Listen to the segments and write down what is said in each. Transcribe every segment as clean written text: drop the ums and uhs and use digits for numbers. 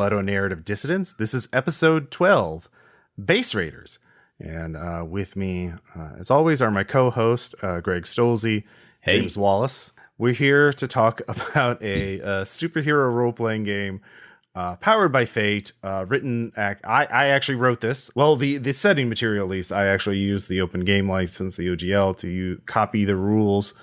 Ludonarrative Dissidents. This is episode 12, Base Raiders. And with me, as always, are my co-host, Greg Stolze, James Wallace. We're here to talk about a superhero role-playing game powered by Fate, written... I actually wrote this. Well, the setting material, at least, I actually used the open game license, the OGL, to copy the rules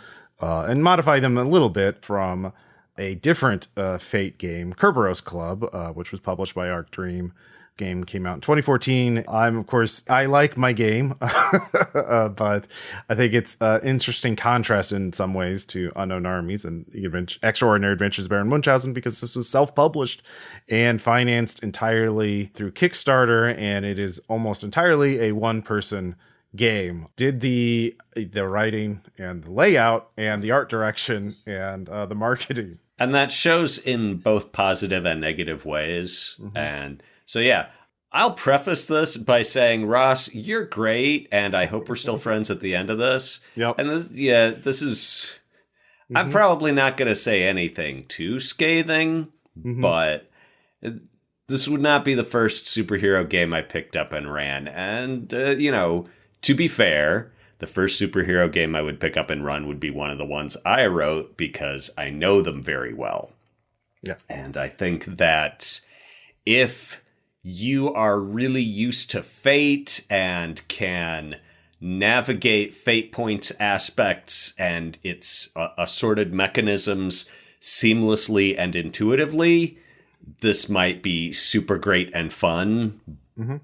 and modify them a little bit from a different Fate game, Kerberos Club, which was published by Arc Dream. Game came out in 2014. I like my game, but I think it's an interesting contrast in some ways to Unknown Armies and Extraordinary Adventures of Baron Munchausen, because this was self-published and financed entirely through Kickstarter, and it is almost entirely a one-person game. Did the writing and the layout and the art direction and the marketing. And that shows in both positive and negative ways. Mm-hmm. And so, yeah, I'll preface this by saying, Ross, you're great, and I hope we're still friends at the end of this. Yep. And this is... Mm-hmm. I'm probably not going to say anything too scathing, but this would not be the first superhero game I picked up and ran. And, to be fair, the first superhero game I would pick up and run would be one of the ones I wrote because I know them very well. Yeah. And I think that if you are really used to Fate and can navigate Fate points aspects and its assorted mechanisms seamlessly and intuitively, this might be super great and fun. Mm-hmm.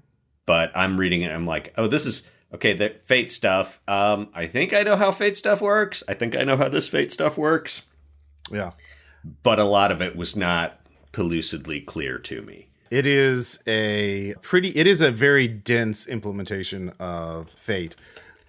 But I'm reading it and I'm like, oh, this is... Okay, the Fate stuff. I think I know how Fate stuff works. I think I know how this Fate stuff works. Yeah. But a lot of it was not pellucidly clear to me. It is a very dense implementation of Fate.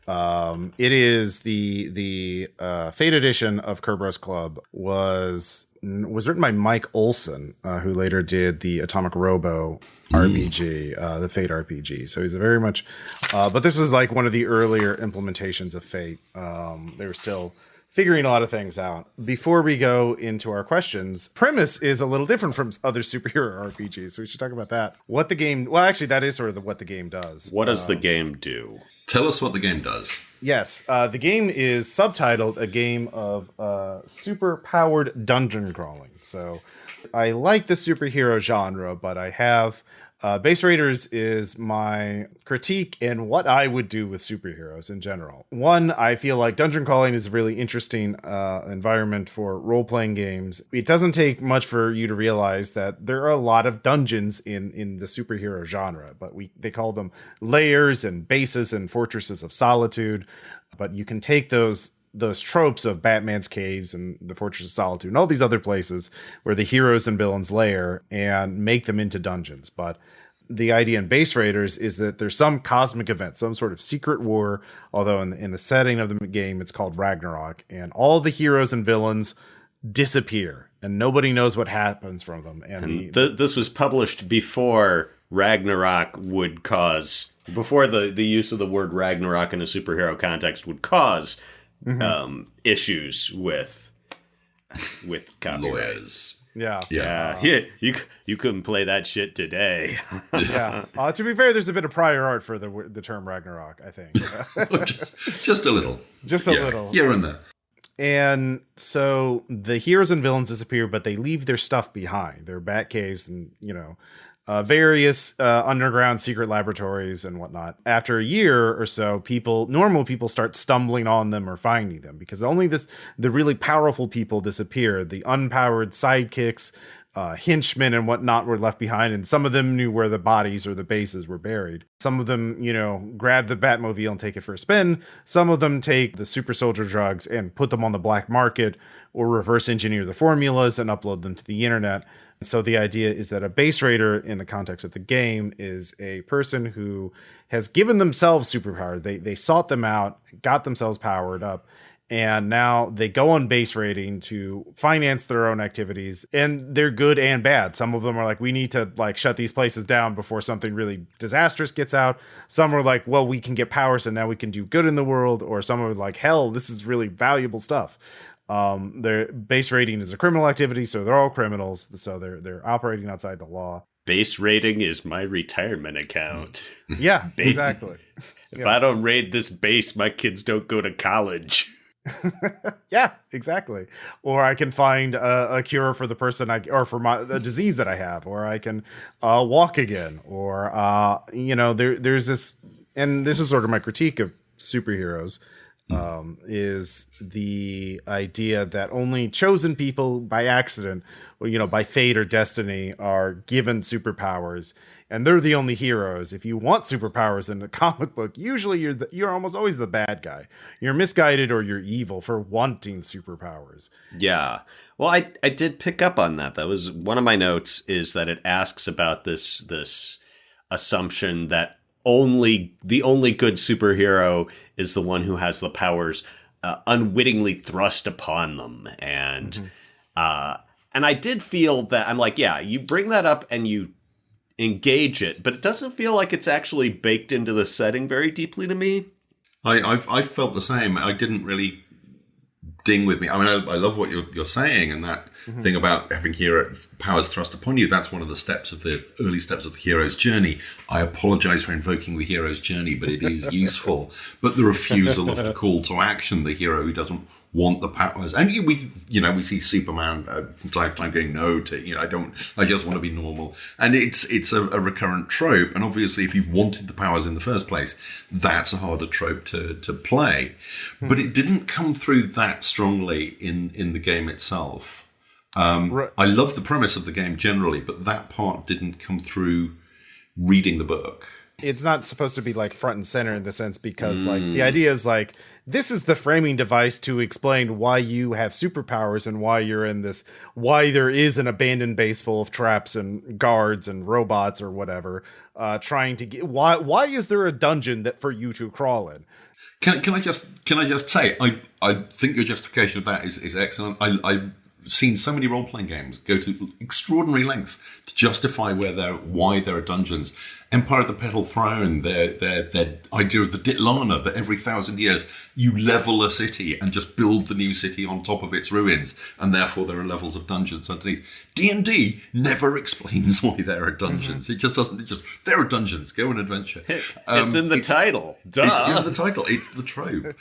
It is the Fate edition of Kerberos Club was written by Mike Olson, who later did the Atomic Robo RPG, the Fate RPG. So he's a very much, but this is like one of the earlier implementations of Fate. They were still figuring a lot of things out. Before we go into our questions, premise is a little different from other superhero RPGs, so we should talk about that. That is sort of what the game does. What does the game do? Tell us what the game does. Yes, the game is subtitled a game of super-powered dungeon crawling. So I like the superhero genre, but I have... Base Raiders is my critique in what I would do with superheroes in general. One, I feel like dungeon crawling is a really interesting environment for role-playing games. It doesn't take much for you to realize that there are a lot of dungeons in the superhero genre, but they call them layers and bases and fortresses of solitude. But you can take those tropes of Batman's caves and the Fortress of Solitude and all these other places where the heroes and villains lair and make them into dungeons. But the idea in Base Raiders is that there's some cosmic event, some sort of secret war, although in the setting of the game, it's called Ragnarok, and all the heroes and villains disappear and nobody knows what happens from them. And this was published before Ragnarok would cause, before the use of the word Ragnarok in a superhero context would cause issues with copyright. Lawyers. Yeah. You couldn't play that shit today. Yeah. To be fair, there's a bit of prior art for the term Ragnarok, I think. just a little. Just a little. Here and there. And so the heroes and villains disappear, but they leave their stuff behind. Their bat caves and, various underground secret laboratories and whatnot. After a year or so, normal people start stumbling on them or finding them, because only the really powerful people disappear. The unpowered sidekicks, henchmen and whatnot were left behind, and some of them knew where the bodies or the bases were buried. Some of them, grab the Batmobile and take it for a spin. Some of them take the super soldier drugs and put them on the black market or reverse engineer the formulas and upload them to the internet. So the idea is that a base raider in the context of the game is a person who has given themselves superpower. They sought them out, got themselves powered up, and now they go on base raiding to finance their own activities, and they're good and bad. Some of them are like, we need to shut these places down before something really disastrous gets out. Some are like, well, we can get power, so now we can do good in the world. Or some are like, hell, this is really valuable stuff. Their base raiding is a criminal activity, so they're all criminals, so they're operating outside the law. Base rating is my retirement account. Yeah, exactly. If I don't raid this base, my kids don't go to college. Yeah, exactly. Or I can find a cure for the person or for the disease that I have, or I can walk again, or there's this, and this is sort of my critique of superheroes, is the idea that only chosen people by accident, or by fate or destiny, are given superpowers, and they're the only heroes. If you want superpowers in a comic book, usually you're almost always the bad guy. You're misguided or you're evil for wanting superpowers. Yeah. Well, I did pick up on that. That was one of my notes, is that it asks about this assumption that the only good superhero is the one who has the powers unwittingly thrust upon them. And I did feel that, I'm like, yeah, you bring that up and you engage it, but it doesn't feel like it's actually baked into the setting very deeply to me. I felt the same. I didn't really ding with me. I mean, I love what you're saying, and that thing about having heroes powers thrust upon you. That's one of the early steps of the hero's journey. I apologize for invoking the hero's journey, but it is useful. But the refusal of the call to action, the hero who doesn't want the powers, and we see Superman from time to time going no to I just want to be normal, and it's a recurrent trope. And obviously, if you've wanted the powers in the first place, that's a harder trope to play. But it didn't come through that strongly in the game itself. Right. I love the premise of the game generally, but that part didn't come through reading the book. It's not supposed to be like front and center in the sense, because like the idea is like, this is the framing device to explain why you have superpowers and why you're in this, why there is an abandoned base full of traps and guards and robots or whatever, trying to get, why is there a dungeon that for you to crawl in? Can I just say, I think your justification of that is excellent. I've seen so many role-playing games go to extraordinary lengths to justify why there are dungeons. Empire of the Petal Throne, their idea of the Ditlana, that every 1,000 years you level a city and just build the new city on top of its ruins, and therefore there are levels of dungeons underneath. D&D never explains why there are dungeons. It just doesn't. There are dungeons. Go on adventure. It's in the title. Duh. It's in the title. It's the trope.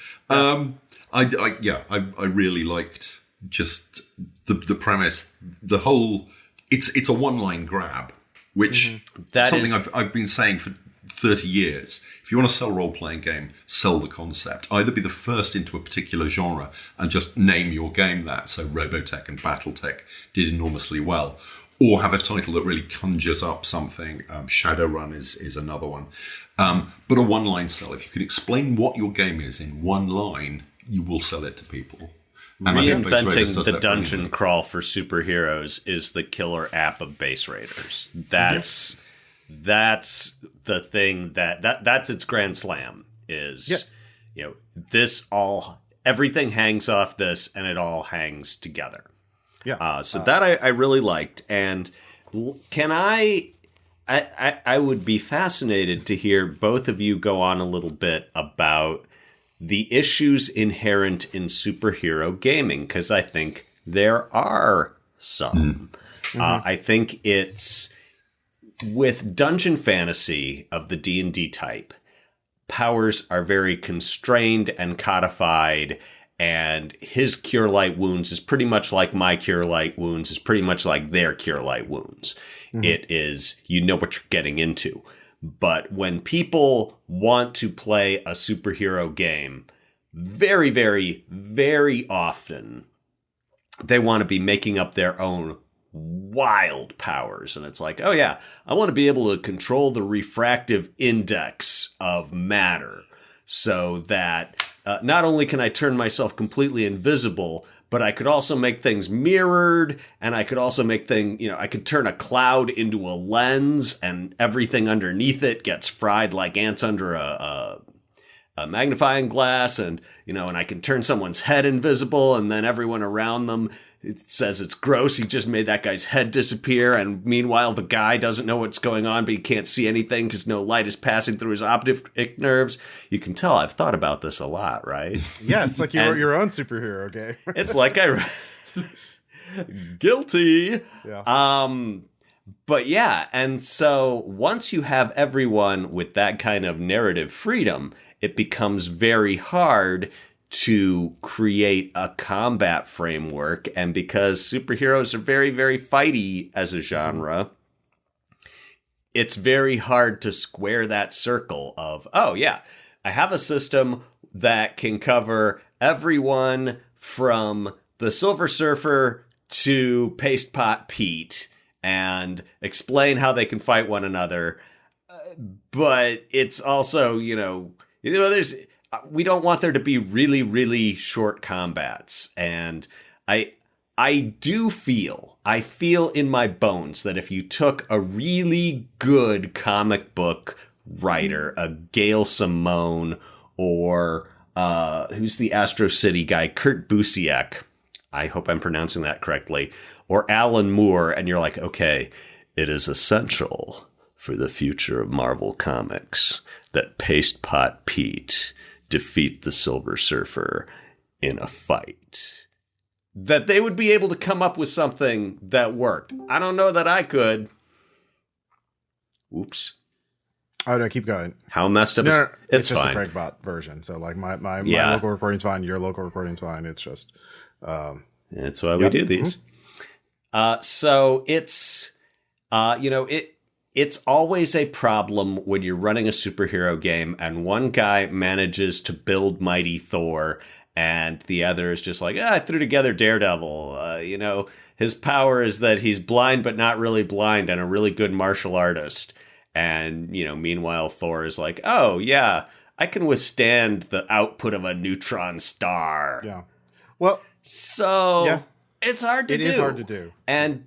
I really liked just the premise. The whole. It's a one-line grab. Which something I've been saying for 30 years. If you want to sell a role-playing game, sell the concept. Either be the first into a particular genre and just name your game that. So Robotech and Battletech did enormously well. Or have a title that really conjures up something. Shadowrun is another one. But a one-line sell. If you could explain what your game is in one line, you will sell it to people. And reinventing the dungeon crawl for superheroes is the killer app of Base Raiders. That's the thing that's its grand slam is, everything hangs off this and it all hangs together. Yeah. That I really liked. And can I would be fascinated to hear both of you go on a little bit about the issues inherent in superhero gaming, because I think there are some. I think it's with dungeon fantasy of the D&D type, powers are very constrained and codified, and his Cure Light Wounds is pretty much like my Cure Light Wounds is pretty much like their Cure Light Wounds. It is, you know what you're getting into. But when people want to play a superhero game, very, very, very often, they want to be making up their own wild powers. And it's like, oh yeah, I want to be able to control the refractive index of matter so that not only can I turn myself completely invisible, but I could also make things mirrored, and I could also make I could turn a cloud into a lens, and everything underneath it gets fried like ants under a magnifying glass, and I can turn someone's head invisible, and then everyone around them, it says it's gross, he just made that guy's head disappear, and meanwhile the guy doesn't know what's going on, but he can't see anything because no light is passing through his optic nerves. You can tell I've thought about this a lot, right? Yeah, it's like you wrote your own superhero game. It's like guilty. Yeah. But yeah, and so once you have everyone with that kind of narrative freedom, it becomes very hard to create a combat framework. And because superheroes are very, very fighty as a genre, it's very hard to square that circle of, oh yeah, I have a system that can cover everyone from the Silver Surfer to Paste Pot Pete and explain how they can fight one another. But it's also, there's, we don't want there to be really, really short combats. And I feel in my bones that if you took a really good comic book writer, a Gail Simone, or who's the Astro City guy, Kurt Busiek, I hope I'm pronouncing that correctly, or Alan Moore, and you're like, okay, it is essential for the future of Marvel Comics that Paste Pot Pete defeat the Silver Surfer in a fight. That they would be able to come up with something that worked. I don't know that I could. Oops. Oh, no, keep going. How messed up No, is it's just fine. the Craigbot version. So, like, my local recording's fine, your local recording's fine. It's just... That's why we do these. So it's, it's always a problem when you're running a superhero game and one guy manages to build Mighty Thor and the other is just like, I threw together Daredevil. His power is that he's blind but not really blind and a really good martial artist. And, meanwhile, Thor is like, oh, yeah, I can withstand the output of a neutron star. Yeah. Well... So yeah. It's hard to do. It is hard to do. And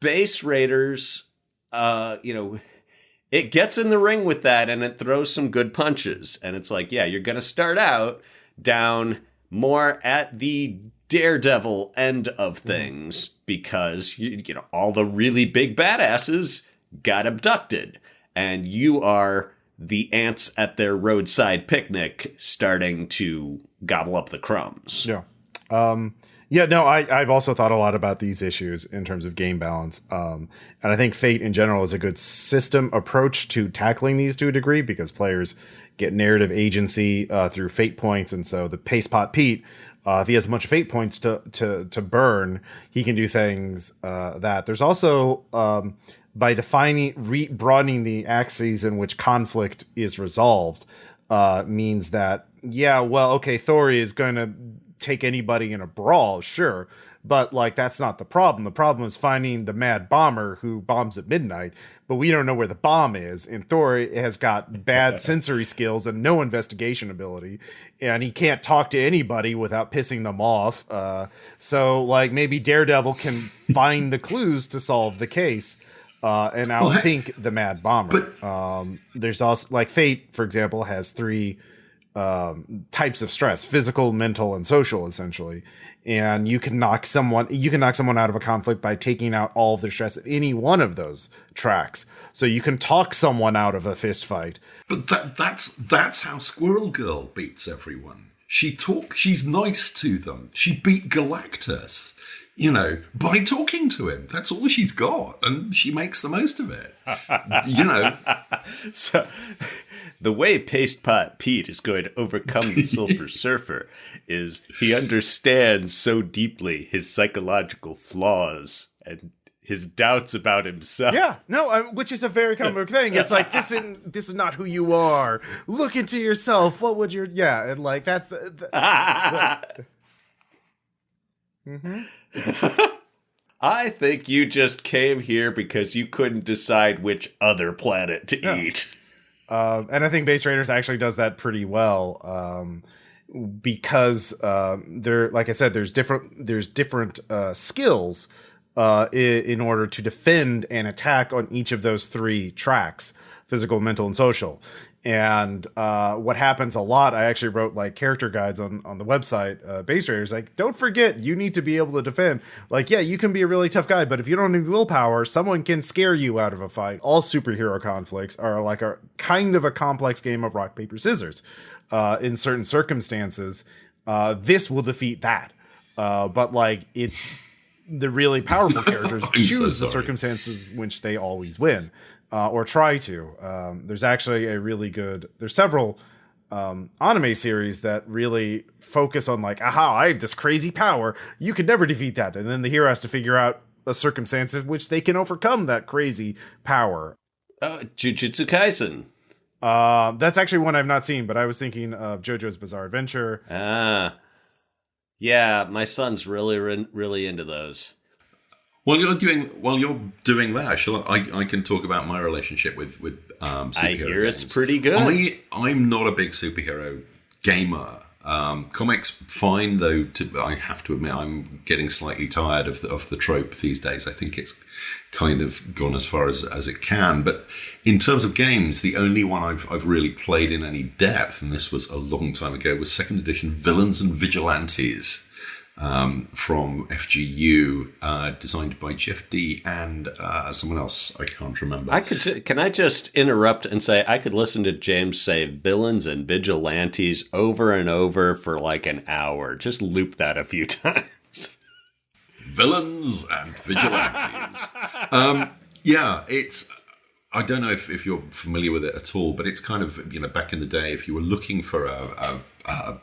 Base Raiders, it gets in the ring with that and it throws some good punches. And it's like, yeah, you're going to start out down more at the Daredevil end of things because, all the really big badasses got abducted. And you are the ants at their roadside picnic starting to gobble up the crumbs. Yeah. I've also thought a lot about these issues in terms of game balance. And I think Fate in general is a good system approach to tackling these to a degree because players get narrative agency through fate points. And so the Paste Pot Pete, if he has a bunch of fate points to burn, he can do things that. There's also, by broadening the axes in which conflict is resolved, means that, Thor is going to take anybody in a brawl, sure, but that's not the problem. The problem is finding the mad bomber who bombs at midnight, but we don't know where the bomb is, and Thor has got bad sensory skills and no investigation ability, and he can't talk to anybody without pissing them off. So maybe Daredevil can find the clues to solve the case and outthink the mad bomber. But there's also Fate, for example, has 3 types of stress: physical, mental, and social, essentially. And you can knock someone out of a conflict by taking out all of their stress at any one of those tracks. So you can talk someone out of a fist fight. But that's how Squirrel Girl beats everyone. She's nice to them. She beat Galactus, by talking to him. That's all she's got, and she makes the most of it. So the way Paste Pot Pete is going to overcome the Silver Surfer is he understands so deeply his psychological flaws and his doubts about himself. Yeah, no, which is a very common thing. It's like, this is not who you are. Look into yourself. What would your... Yeah, and that's the Mm-hmm. I think you just came here because you couldn't decide which other planet to eat. And I think Base Raiders actually does that pretty well, because like I said, there's different skills in order to defend and attack on each of those 3 tracks: physical, mental, and social. And what happens a lot, I actually wrote character guides on the website, Base Raiders, don't forget, you need to be able to defend. You can be a really tough guy, but if you don't have willpower, someone can scare you out of a fight. All superhero conflicts are a kind of a complex game of rock, paper, scissors. In certain circumstances, this will defeat that. But it's the really powerful characters choose so the circumstances in which they always win, or try to. There's actually there's several anime series that really focus on like, aha, I have this crazy power, you could never defeat that, and then the hero has to figure out a circumstance in which they can overcome that crazy power. Jujutsu Kaisen. That's actually one I've not seen, but I was thinking of JoJo's Bizarre Adventure. Yeah, my son's really into those. While you're doing that, I can talk about my relationship with superhero I hear games. it's pretty good. I'm not a big superhero gamer. Comics, fine, though. I have to admit, I'm getting slightly tired of the trope these days. I think it's kind of gone as far as it can. But in terms of games, the only one I've really played in any depth, and this was a long time ago, was second edition Villains and Vigilantes from FGU, designed by Jeff D and someone else I can't remember. Can I just interrupt and say I could listen to James say Villains and Vigilantes over and over for like an hour. Just loop that a few times. Villains and Vigilantes. It's... I don't know if you're familiar with it at all, but it's kind of, back in the day, if you were looking for a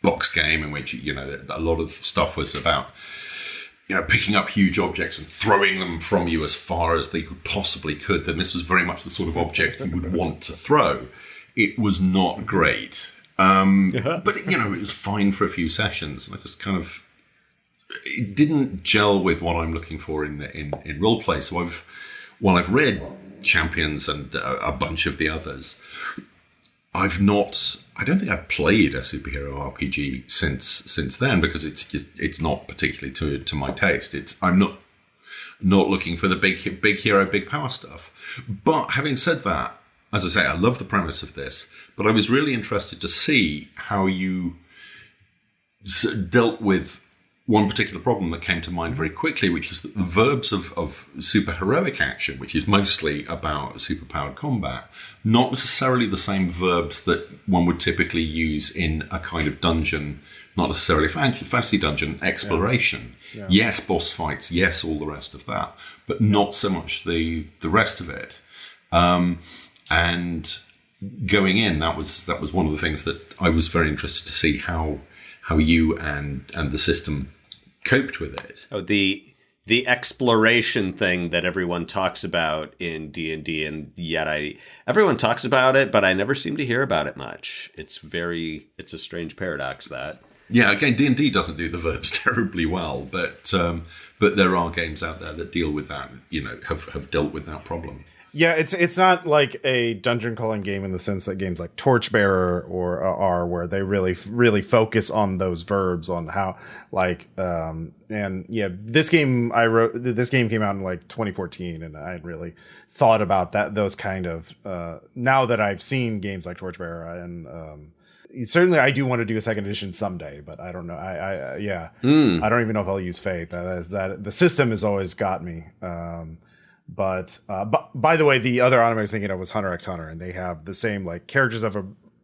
box game in which, a lot of stuff was about, picking up huge objects and throwing them from you as far as they possibly could, then this was very much the sort of object you would want to throw. It was not great. But, it was fine for a few sessions. And I just kind of... It didn't gel with what I'm looking for in roleplay. So while I've read Champions and a bunch of the others, I don't think I've played a superhero RPG since then, because it's not particularly to my taste. I'm not looking for the big hero, big power stuff. But having said that, as I say, I love the premise of this, but I was really interested to see how you dealt with one particular problem that came to mind very quickly, which is that the verbs of superheroic action, which is mostly about superpowered combat, not necessarily the same verbs that one would typically use in a kind of dungeon, not necessarily fantasy dungeon exploration. Yeah. Yes, boss fights, yes, all the rest of that, but not so much the rest of it. And going in, that was one of the things that I was very interested to see how you and the system coped with it. Oh, the exploration thing that everyone talks about in D&D, and yet everyone talks about it, but I never seem to hear about it much. It's a strange paradox, that. Yeah, again, D&D doesn't do the verbs terribly well, but there are games out there that deal with that, have dealt with that problem. Yeah, it's not like a dungeon crawling game in the sense that games like Torchbearer are, where they really focus on those verbs, on how this game came out in like 2014, and I had really thought about those kind of now that I've seen games like Torchbearer, and certainly I do want to do a second edition someday, but I don't know. I don't even know if I'll use Fate. That the system has always got me. But by the way, the other anime I was thinking of was Hunter x Hunter, and they have the same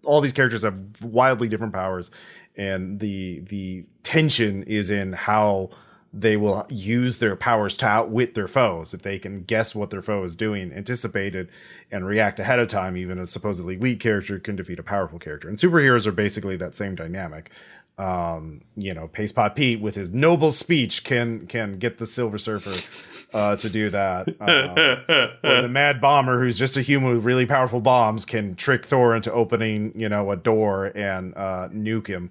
all these characters have wildly different powers, and the tension is in how they will use their powers to outwit their foes. If they can guess what their foe is doing, anticipate it, and react ahead of time, even a supposedly weak character can defeat a powerful character. And superheroes are basically that same dynamic. Pace Pot Pete with his noble speech can get the Silver Surfer to do that. Or the Mad Bomber, who's just a human with really powerful bombs, can trick Thor into opening, a door and nuke him.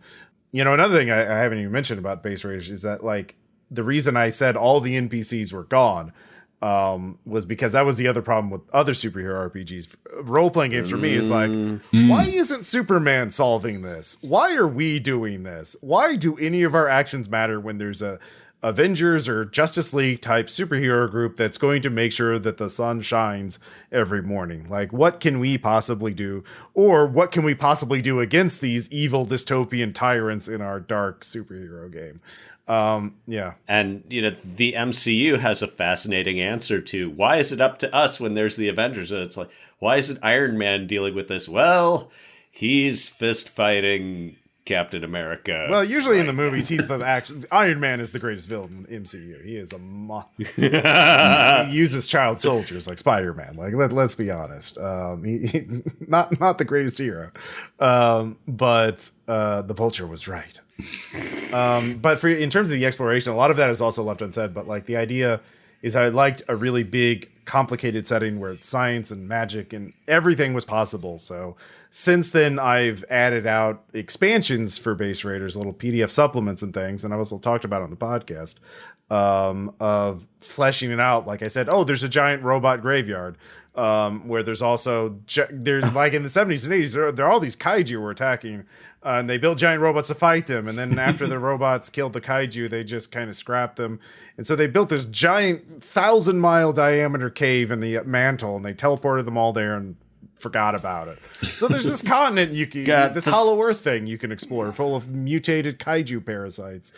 Another thing I haven't even mentioned about Base Rage is that, like, the reason I said all the NPCs were gone was because that was the other problem with other superhero RPGs. Role-playing games for me is like, why isn't Superman solving this? Why are we doing this? Why do any of our actions matter when there's a Avengers or Justice League type superhero group that's going to make sure that the sun shines every morning? Like, what can we possibly do? Or what can we possibly do against these evil dystopian tyrants in our dark superhero game? And the MCU has a fascinating answer to why is it up to us when there's the Avengers? And it's like, why isn't Iron Man dealing with this? Well, he's fist fighting Captain America. Well, usually in the movies, he's the Iron Man is the greatest villain in the MCU. He is he uses child soldiers like Spider-Man. Like let's be honest, not the greatest hero, but the Vulture was right. But in terms of the exploration, a lot of that is also left unsaid. But like the idea is, I liked a really big, complicated setting where it's science and magic and everything was possible. So since then, I've added out expansions for Base Raiders, little PDF supplements and things, and I've also talked about it on the podcast, of fleshing it out. Like I said, there's a giant robot graveyard, where there's also there's like in the 70s and 80s, there are all these kaiju were attacking, and they built giant robots to fight them. And then after the robots killed the kaiju, they just kind of scrapped them. And so they built this giant 1,000-mile diameter cave in the mantle, and they teleported them all there and forgot about it. So there's this continent this Hollow Earth thing you can explore, full of mutated kaiju parasites.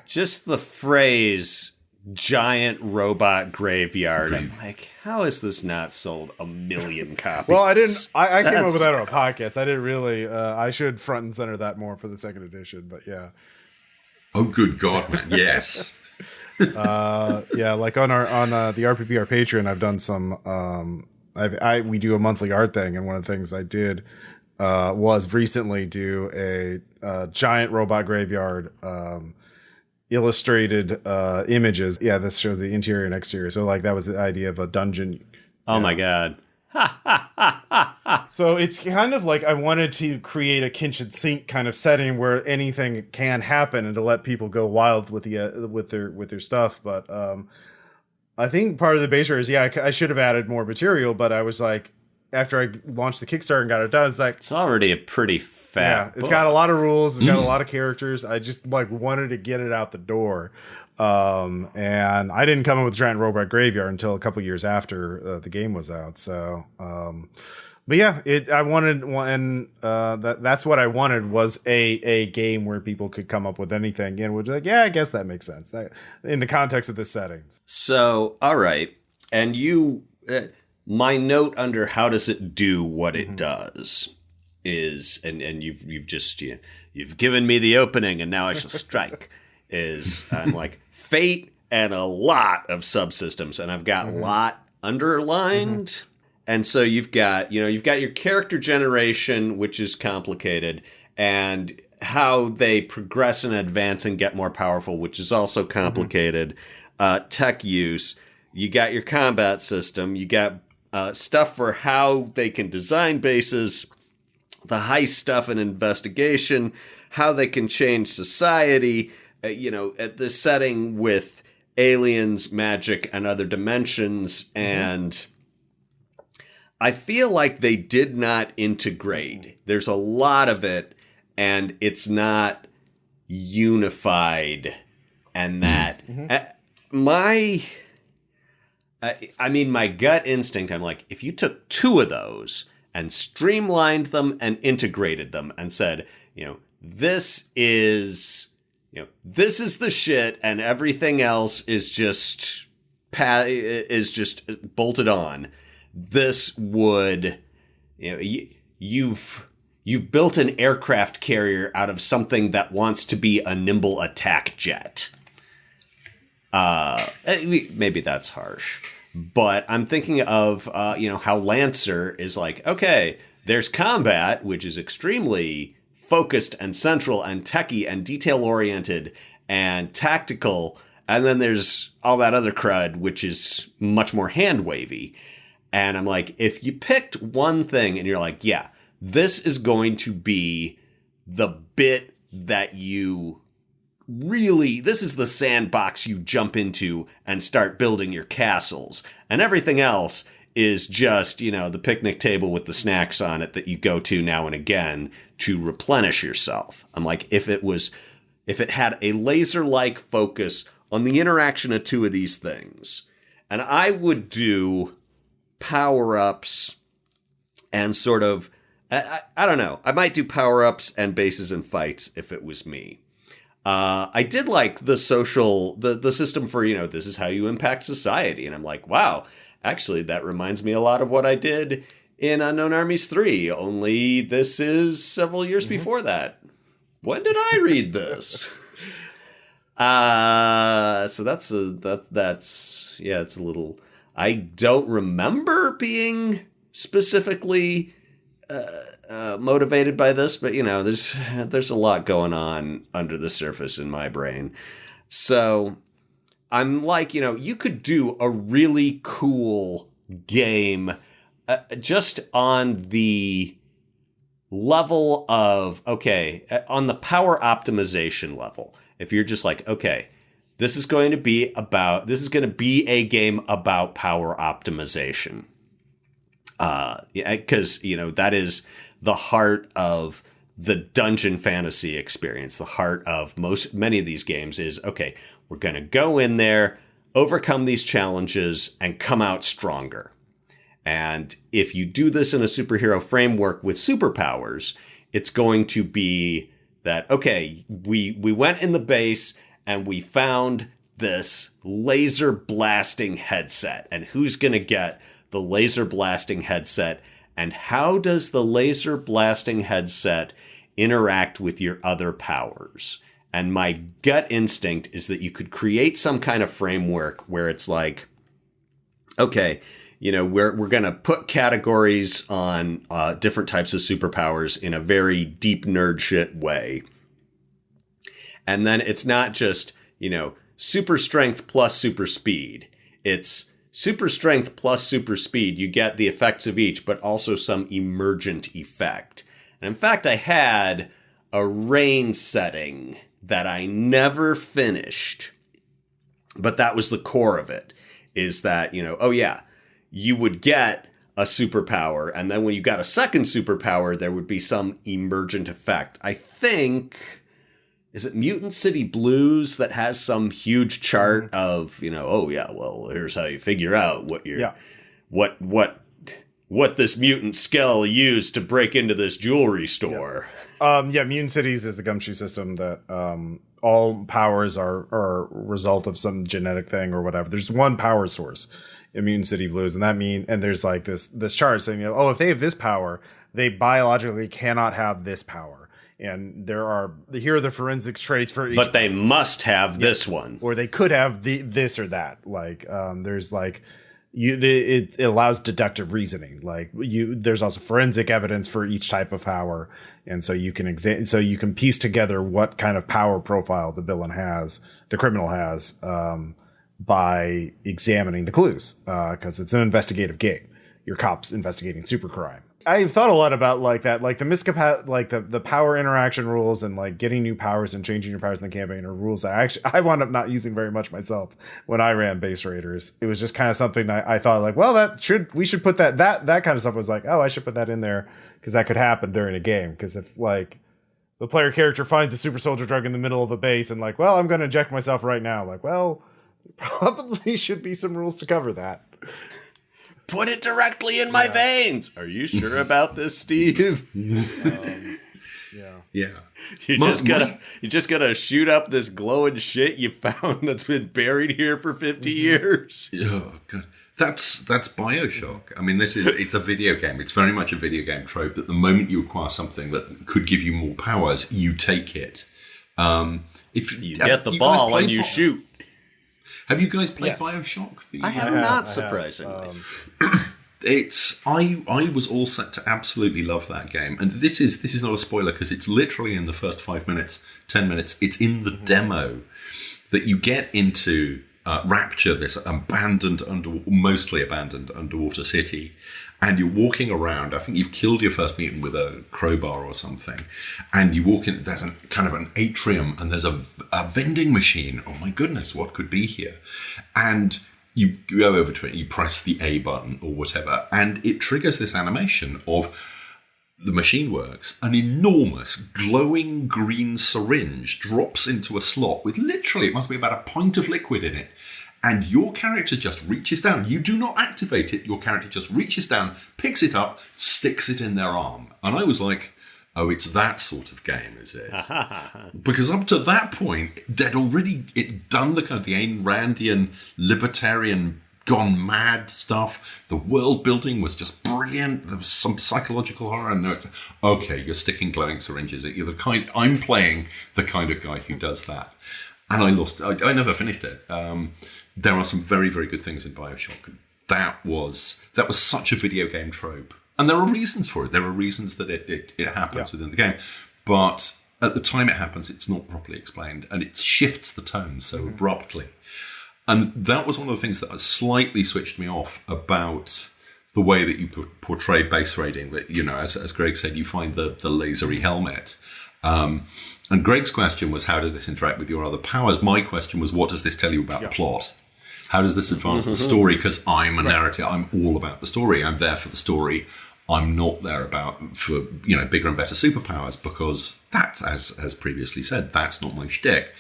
Just the phrase giant robot graveyard. I'm like, how is this not sold 1 million copies? Well, I didn't. I came up with that on a podcast. I didn't really. I should front and center that more for the second edition. But yeah. Oh, good God, man! Yes. Like on the RPPR Patreon, I've done some. We do a monthly art thing, and one of the things I did was recently do a giant robot graveyard. Illustrated images. Yeah, this shows the interior and exterior. So like that was the idea of a dungeon. Oh my God. So it's kind of like I wanted to create a kitchen sink kind of setting where anything can happen and to let people go wild with their stuff. But I think part of the base is I should have added more material, but I was like, after I launched the Kickstarter and got it done, it's already a pretty fat it's got a lot of rules, it's got a lot of characters. I just like wanted to get it out the door. And I didn't come up with Giant Robot Graveyard until a couple years after the game was out. So but yeah, I wanted one, that's what I wanted, was a game where people could come up with anything and would like, yeah, I guess that makes sense in the context of this setting. So all right, and you my note under how does it do what it does is, and you've given me the opening and now I shall strike, is I'm like fate and a lot of subsystems, and I've got lot underlined. And so you've got your character generation, which is complicated, and how they progress and advance and get more powerful, which is also complicated. Tech use, you got your combat system, you got stuff for how they can design bases, the heist stuff and investigation, how they can change society, at this setting with aliens, magic, and other dimensions. And I feel like they did not integrate. There's a lot of it, and it's not unified. And that my gut instinct, I'm like, if you took two of those and streamlined them and integrated them and said, this is the shit and everything else is just bolted on. This would, you've built an aircraft carrier out of something that wants to be a nimble attack jet. Maybe that's harsh, but I'm thinking of, how Lancer is like, okay, there's combat, which is extremely focused and central and techie and detail oriented and tactical. And then there's all that other crud, which is much more hand wavy. And I'm like, if you picked one thing and you're like, yeah, this is going to be the bit that this is the sandbox you jump into and start building your castles. And everything else is just, the picnic table with the snacks on it that you go to now and again to replenish yourself. I'm like, if it had a laser-like focus on the interaction of two of these things, and I would do power-ups and sort of, I don't know, I might do power-ups and bases and fights if it was me. I did like the system for, this is how you impact society. And I'm like, wow, actually, that reminds me a lot of what I did in Unknown Armies 3, only this is several years before that. When did I read this? So that's it's a little. I don't remember being specifically motivated by this, but there's a lot going on under the surface in my brain. So I'm like, you could do a really cool game just on the level of, on the power optimization level. If you're just like, this is going to be a game about power optimization. Because, that is the heart of the dungeon fantasy experience. The heart of many of these games is, we're going to go in there, overcome these challenges, and come out stronger. And if you do this in a superhero framework with superpowers, it's going to be that, we went in the base and we found this laser blasting headset. And who's going to get the laser blasting headset? And how does the laser blasting headset interact with your other powers? And my gut instinct is that you could create some kind of framework where it's like, we're going to put categories on different types of superpowers in a very deep nerd shit way. And then it's not just, super strength plus super speed. It's super strength plus super speed. You get the effects of each, but also some emergent effect. And in fact, I had a rain setting that I never finished. But that was the core of it, is that, you would get a superpower, and then when you got a second superpower, there would be some emergent effect. I think, is it Mutant City Blues that has some huge chart of, here's how you figure out what this mutant skill used to break into this jewelry store. Mutant Cities is the gumshoe system that all powers are a result of some genetic thing or whatever. There's one power source in Mutant City Blues, and there's like this chart saying, if they have this power, they biologically cannot have this power. And here are the forensics traits for each. But they must have this one. Or they could have this or that. Like, there's like, it allows deductive reasoning. Like there's also forensic evidence for each type of power. And so you can piece together what kind of power profile the criminal has, by examining the clues. 'Cause it's an investigative game. Your cop's investigating super crime. I've thought a lot about like that, like the power interaction rules and like getting new powers and changing your powers in the campaign are rules that I wound up not using very much myself when I ran Base Raiders. It was just kind of something I thought like, well, we should put that kind of stuff was like, I should put that in there because that could happen during a game. Because if like the player character finds a super soldier drug in the middle of a base and like, well, I'm going to inject myself right now. Like, well, probably should be some rules to cover that. Put it directly in my veins. Are you sure about this, Steve? Yeah. You just gotta shoot up this glowing shit you found that's been buried here for 50 years. Oh God. That's BioShock. I mean, it's a video game. It's very much a video game trope that the moment you acquire something that could give you more powers, you take it. If you get the ball and you shoot. Have you guys played BioShock? I have not, surprisingly. I was all set to absolutely love that game, and this is not a spoiler because it's literally in the first 5 minutes, 10 minutes. It's in the demo that you get into Rapture, this mostly abandoned underwater city. And you're walking around. I think you've killed your first mutant with a crowbar or something. And you walk in. There's kind of an atrium, and there's a vending machine. Oh my goodness, what could be here? And you go over to it. You press the A button or whatever, and it triggers this animation of the machine works. An enormous glowing green syringe drops into a slot with literally, it must be about a pint of liquid in it. And your character just reaches down. You do not activate it. Your character just reaches down, picks it up, sticks it in their arm. And I was like, oh, it's that sort of game, is it? Because up to that point, they'd already done the kind of the Ayn Randian libertarian gone mad stuff. The world building was just brilliant. There was some psychological horror. And it's okay, you're sticking glowing syringes at you. I'm playing the kind of guy who does that. And I lost. I never finished it. There are some very, very good things in BioShock. That was such a video game trope. And there are reasons for it. There are reasons that it happens within the game. But at the time it happens, it's not properly explained. And it shifts the tone so abruptly. And that was one of the things that slightly switched me off about the way that you portray base raiding. That, as Greg said, you find the lasery helmet. And Greg's question was, how does this interact with your other powers? My question was, what does this tell you about the plot? How does this advance the story? Because I'm a narrator. I'm all about the story. I'm there for the story. I'm not there for bigger and better superpowers, because that's, as previously said, that's not my shtick.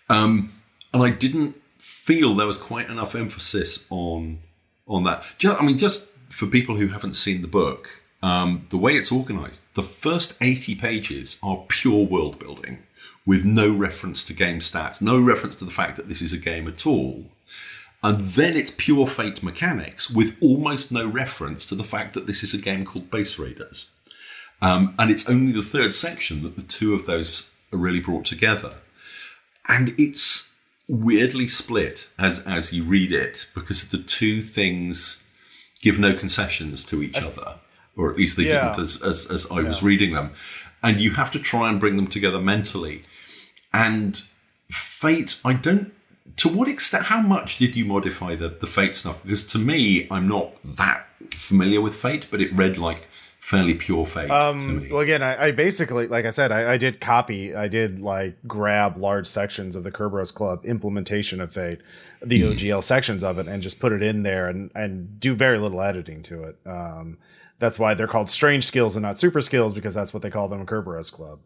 And I didn't feel there was quite enough emphasis on that. Just for people who haven't seen the book, the way it's organized, the first 80 pages are pure world building with no reference to game stats, no reference to the fact that this is a game at all. And then it's pure Fate mechanics with almost no reference to the fact that this is a game called Base Raiders. And it's only the third section that the two of those are really brought together. And it's weirdly split as you read it, because the two things give no concessions to each other, or at least they didn't as I was reading them. And you have to try and bring them together mentally. And Fate, to what extent, how much did you modify the Fate stuff? Because to me, I'm not that familiar with Fate, but it read like fairly pure Fate to me. Well, again, I basically, like I said, I did grab large sections of the Kerberos Club implementation of Fate, the OGL sections of it, and just put it in there and do very little editing to it. That's why they're called strange skills and not super skills, because that's what they call them in Kerberos Club.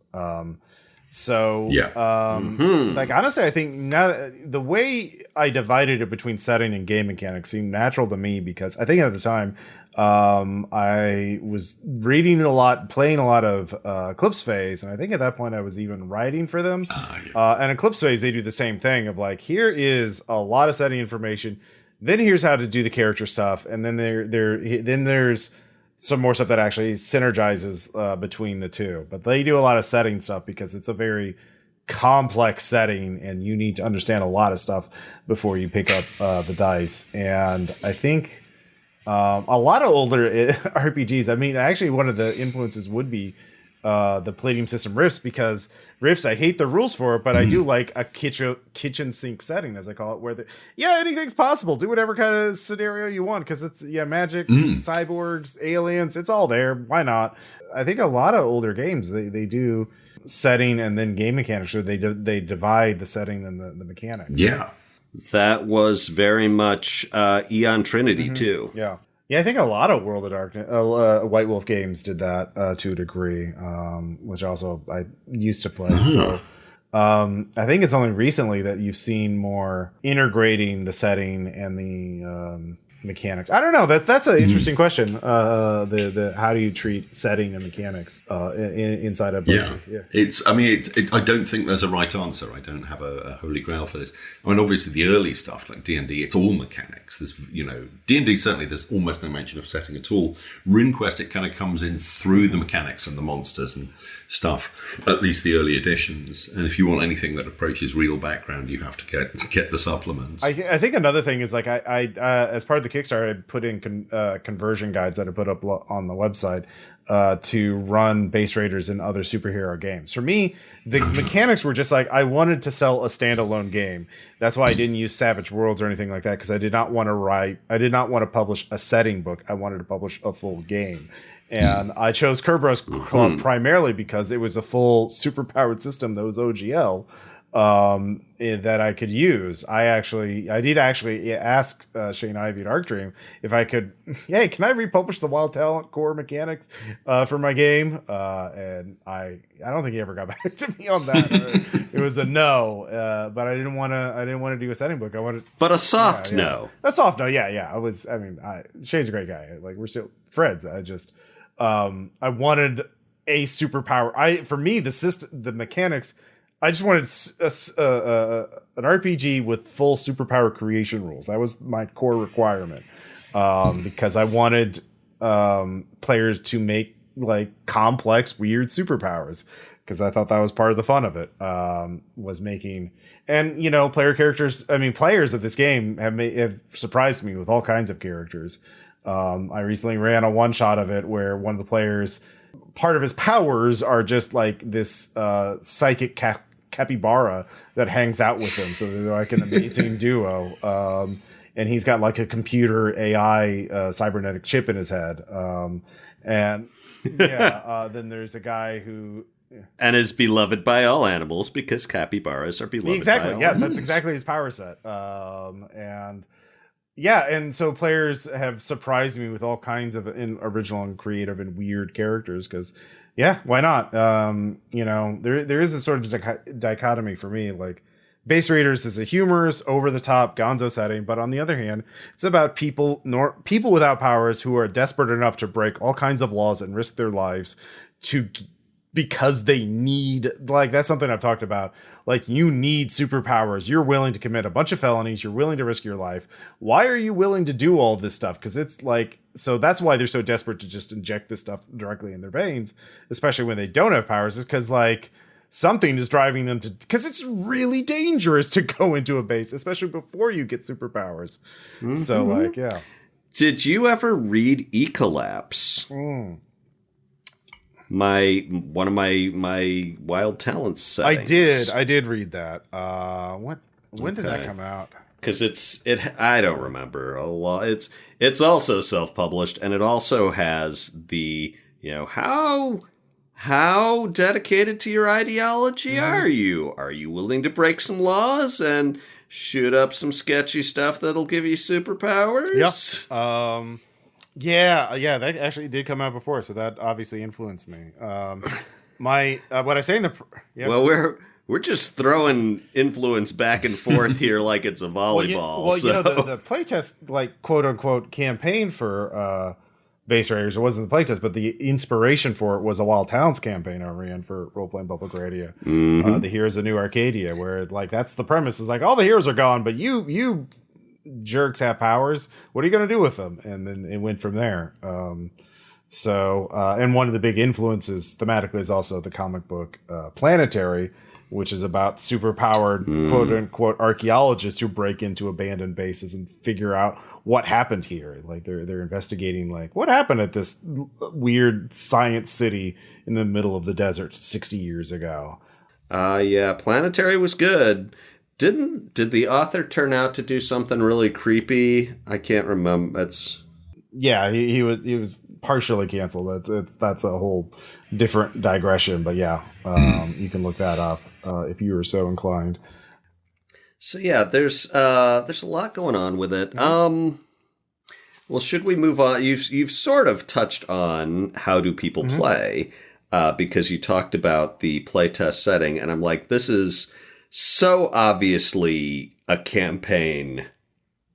Like, honestly, I think now the way I divided it between setting and game mechanics seemed natural to me, because I think at the time I was reading a lot, playing a lot of Eclipse Phase, and I think at that point I was even writing for them. And Eclipse Phase, they do the same thing of like, here is a lot of setting information, then here's how to do the character stuff, and then there's some more stuff that actually synergizes between the two. But they do a lot of setting stuff because it's a very complex setting and you need to understand a lot of stuff before you pick up the dice. And I think a lot of older RPGs, actually one of the influences would be the Palladium system Rifts, because Rifts, I hate the rules for it, but I do like a kitchen sink setting, as I call it, where anything's possible. Do whatever kind of scenario you want, because it's magic, cyborgs, aliens, it's all there. Why not? I think a lot of older games they do setting and then game mechanics, or they divide the setting and the mechanics. Yeah, that was very much Eon Trinity too. Yeah, I think a lot of World of Darkness, White Wolf games did that to a degree, which also I used to play. So I think it's only recently that you've seen more integrating the setting and the mechanics. I don't know. That's an interesting question. The how do you treat setting and mechanics inside of It's. I don't think there's a right answer. I don't have a holy grail for this. Obviously the early stuff like D&D, it's all mechanics. There's D&D certainly there's almost no mention of setting at all. RuneQuest, it kind of comes in through the mechanics and the monsters and stuff. At least the early editions. And if you want anything that approaches real background, you have to get the supplements. I think another thing is like I as part of the Kickstarter, I put in conversion guides that I put up on the website to run Base Raiders and other superhero games. For me, the mechanics were just like, I wanted to sell a standalone game. That's why I didn't use Savage Worlds or anything like that, because I did not want to publish a setting book. I wanted to publish a full game. And I chose Kerberos Club primarily because it was a full superpowered system that was OGL. That I could use. I did actually ask Shane Ivey at Arc Dream if I could, hey, can I republish the Wild Talent core mechanics for my game? And I don't think he ever got back to me on that. It was a no. But I didn't want to do a setting book. But a soft no. A soft no. Yeah. Shane's a great guy. Like, we're still friends. I wanted a superpower. For me, the system, the mechanics, I just wanted an RPG with full superpower creation rules. That was my core requirement, because I wanted players to make like complex, weird superpowers, because I thought that was part of the fun of it. Was making, and players of this game have surprised me with all kinds of characters. I recently ran a one shot of it where one of the players, part of his powers are just like this psychic capybara that hangs out with him. So they're like an amazing duo. And he's got like a computer AI cybernetic chip in his head. Then there's a guy who... And is beloved by all animals, because capybaras are beloved by all animals. That's exactly his power set. And so players have surprised me with all kinds of original and creative and weird characters, because, why not? There is a sort of dichotomy for me. Like, Base Raiders is a humorous, over-the-top gonzo setting, but on the other hand, it's about people without powers who are desperate enough to break all kinds of laws and risk their lives because they need, like, that's something I've talked about. Like, you need superpowers. You're willing to commit a bunch of felonies. You're willing to risk your life. Why are you willing to do all this stuff? Because it's like, so that's why they're so desperate to just inject this stuff directly in their veins, especially when they don't have powers, is because, like, something is driving them to, because it's really dangerous to go into a base, especially before you get superpowers. Mm-hmm. So, like, yeah. Did you ever read Ecolapse? One of my Wild Talents settings. I did read that. When did that come out? Because I don't remember a lot. It's also self-published, and it also has the, how dedicated to your ideology are you? Are you willing to break some laws and shoot up some sketchy stuff that'll give you superpowers? Yeah, that actually did come out before, so that obviously influenced me. What I say in the well, we're just throwing influence back and forth here like it's a volleyball. The playtest, like, quote unquote campaign for Base Raiders, it wasn't the playtest, but the inspiration for it was a Wild Talents campaign I ran for Role Playing Public Radio. Mm-hmm. The Heroes of New Arcadia, where, like, that's the premise, is like, all the heroes are gone, but you jerks have powers. What are you going to do with them? And then it went from there. And one of the big influences thematically is also the comic book Planetary, which is about superpowered quote unquote archaeologists who break into abandoned bases and figure out what happened here. Like, they're investigating, like, what happened at this weird science city in the middle of the desert 60 years ago. Planetary was good. Did the author turn out to do something really creepy? I can't remember. He was partially canceled. That's a whole different digression. But you can look that up if you were so inclined. So there's a lot going on with it. Well, should we move on? You've sort of touched on how do people play, because you talked about the playtest setting, and I'm like, this is so obviously a campaign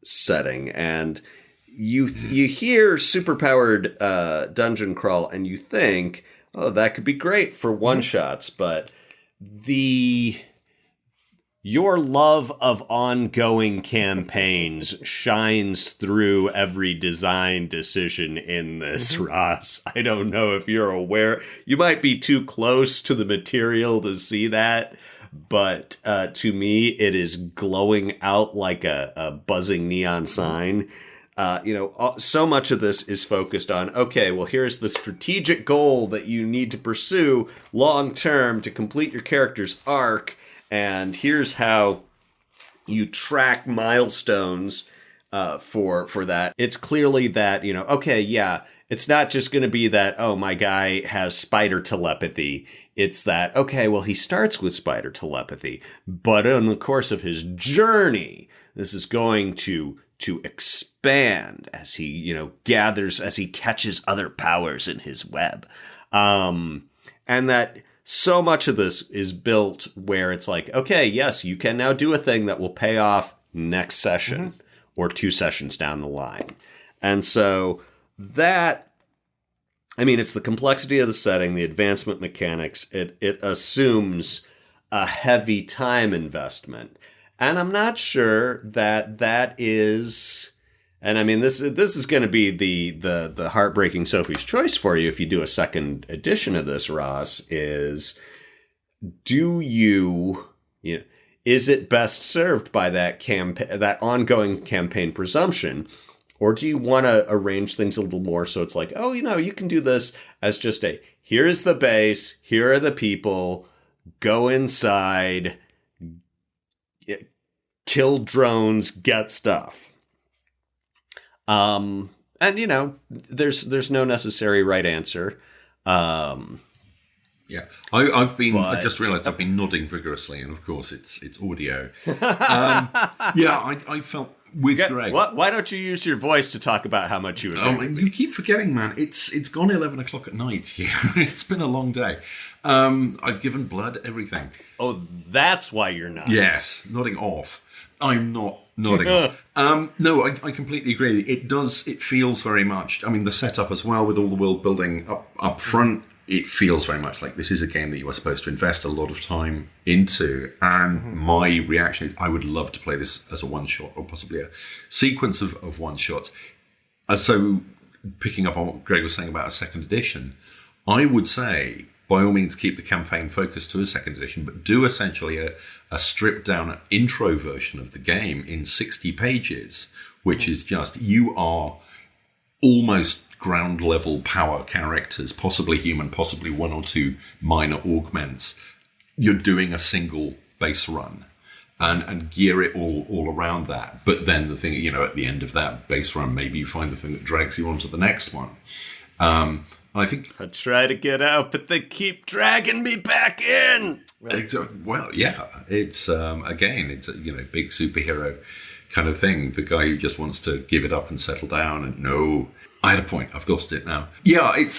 setting, and you hear superpowered dungeon crawl, and you think, oh, that could be great for one shots, but your love of ongoing campaigns shines through every design decision in this, Ross. I don't know if you're aware. You might be too close to the material to see that, but to me, it is glowing out like a buzzing neon sign. So much of this is focused on, okay, well, here's the strategic goal that you need to pursue long term to complete your character's arc, and here's how you track milestones for that. It's clearly that, it's not just going to be that, oh, my guy has spider telepathy. It's that, okay, well, he starts with spider telepathy, but in the course of his journey, this is going to expand as he, gathers, as he catches other powers in his web. And that so much of this is built where it's like, okay, yes, you can now do a thing that will pay off next session or 2 sessions down the line. And so that, it's the complexity of the setting, the advancement mechanics. It assumes a heavy time investment. And I'm not sure that is, and I mean, this is going to be the heartbreaking Sophie's Choice for you if you do a second edition of this, Ross, is is it best served by that ongoing campaign presumption? Or do you want to arrange things a little more so it's like, oh, you can do this as just here's the base, here are the people, go inside, kill drones, get stuff. And there's no necessary right answer. Yeah, I just realised I've been nodding vigorously, and of course it's audio. I felt with Greg. Why don't you use your voice to talk about how much you agree with me? You keep forgetting, man. It's gone 11 o'clock at night here. It's been a long day. I've given blood, everything. Oh, that's why you're not. Yes, nodding off. I'm not nodding off. No, I completely agree. It feels very much, I mean, the setup as well with all the world building up front, it feels very much like this is a game that you are supposed to invest a lot of time into. And my reaction is I would love to play this as a one-shot or possibly a sequence of one-shots. So picking up on what Greg was saying about a second edition, I would say by all means keep the campaign focused to a second edition, but do essentially a stripped-down intro version of the game in 60 pages, which is just, you are almost ground-level power characters, possibly human, possibly one or two minor augments. You're doing a single base run and gear it all around that. But then the thing, at the end of that base run, maybe you find the thing that drags you on to the next one. I think I try to get out, but they keep dragging me back in. Well, yeah, it's again, it's a big superhero kind of thing. The guy who just wants to give it up and settle down. And no, I had a point. I've lost it now. Yeah, there's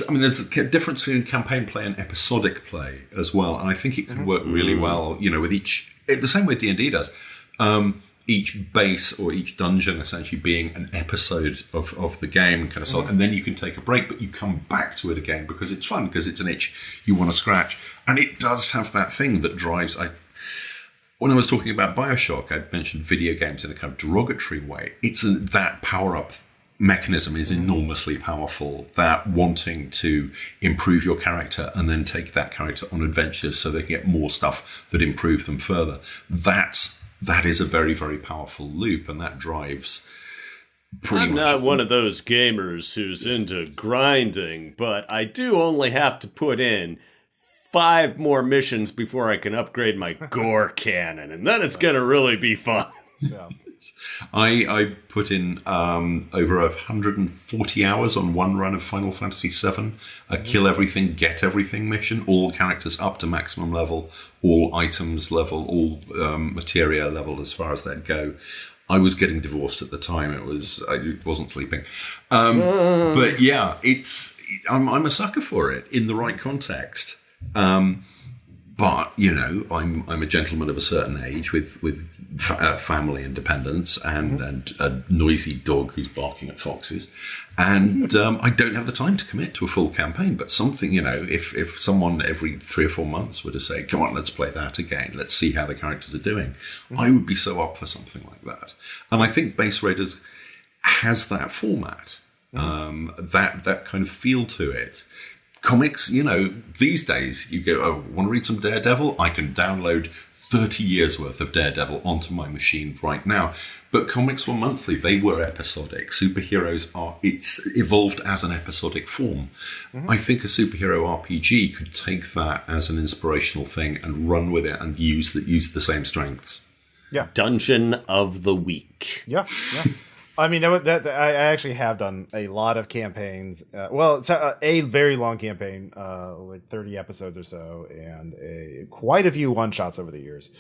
the difference between campaign play and episodic play as well, and I think it can work really well. With each, the same way D&D does. Each base or each dungeon essentially being an episode of the game, kind of, and then you can take a break, but you come back to it again because it's fun, because it's an itch you want to scratch, and it does have that thing that drives. When I was talking about BioShock, I mentioned video games in a kind of derogatory way. That power-up mechanism is enormously powerful, that wanting to improve your character and then take that character on adventures so they can get more stuff that improve them further. That is a very, very powerful loop, and that drives pretty much. I'm not one of those gamers who's into grinding, but I do only have to put in 5 more missions before I can upgrade my gore cannon, and then it's going to really be fun. Yeah. I put in over 140 hours on one run of Final Fantasy VII, a kill everything, get everything mission, all characters up to maximum level, all items level, all materia level as far as that go. I was getting divorced at the time. I wasn't sleeping. But yeah, I'm a sucker for it in the right context. But, I'm a gentleman of a certain age with family independence and a noisy dog who's barking at foxes. And I don't have the time to commit to a full campaign. But something, if someone every 3 or 4 months were to say, come on, let's play that again. Let's see how the characters are doing. I would be so up for something like that. And I think Base Raiders has that format, that kind of feel to it. Comics, these days you go, oh, want to read some Daredevil? I can download 30 years worth of Daredevil onto my machine right now. But comics were monthly, they were episodic. Superheroes it's evolved as an episodic form. I think a superhero RPG could take that as an inspirational thing and run with it and use the same strengths. Yeah. Dungeon of the Week. Yeah. I mean, I actually have done a lot of campaigns. It's a very long campaign, like 30 episodes or so, and quite a few one-shots over the years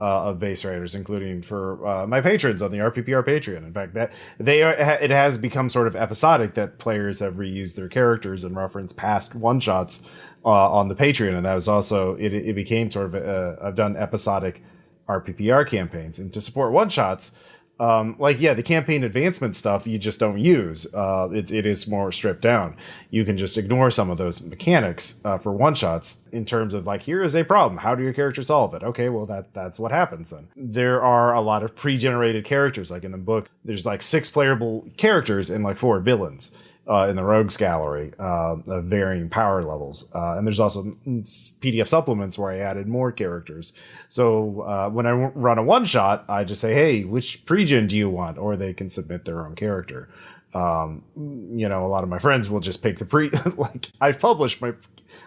of Base Raiders, including for my patrons on the RPPR Patreon. In fact, it has become sort of episodic that players have reused their characters and referenced past one-shots on the Patreon, and that was also it became sort of I've done episodic RPPR campaigns, and to support one-shots. the campaign advancement stuff you just don't use. It is more stripped down. You can just ignore some of those mechanics for one shots in terms of like, here is a problem. How do your character solve it? Okay, well that's what happens then. There are a lot of pre-generated characters. Like in the book, there's like 6 playable characters and like 4 villains. In the rogues gallery of varying power levels. And there's also PDF supplements where I added more characters. So when I run a one-shot, I just say, hey, which pregen do you want? Or they can submit their own character. A lot of my friends will just pick the like I've published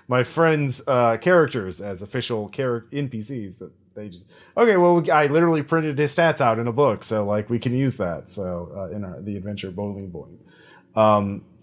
my friends' characters as official NPCs that they just, okay, well, I literally printed his stats out in a book. So like we can use that. So in the adventure Bowling Boy.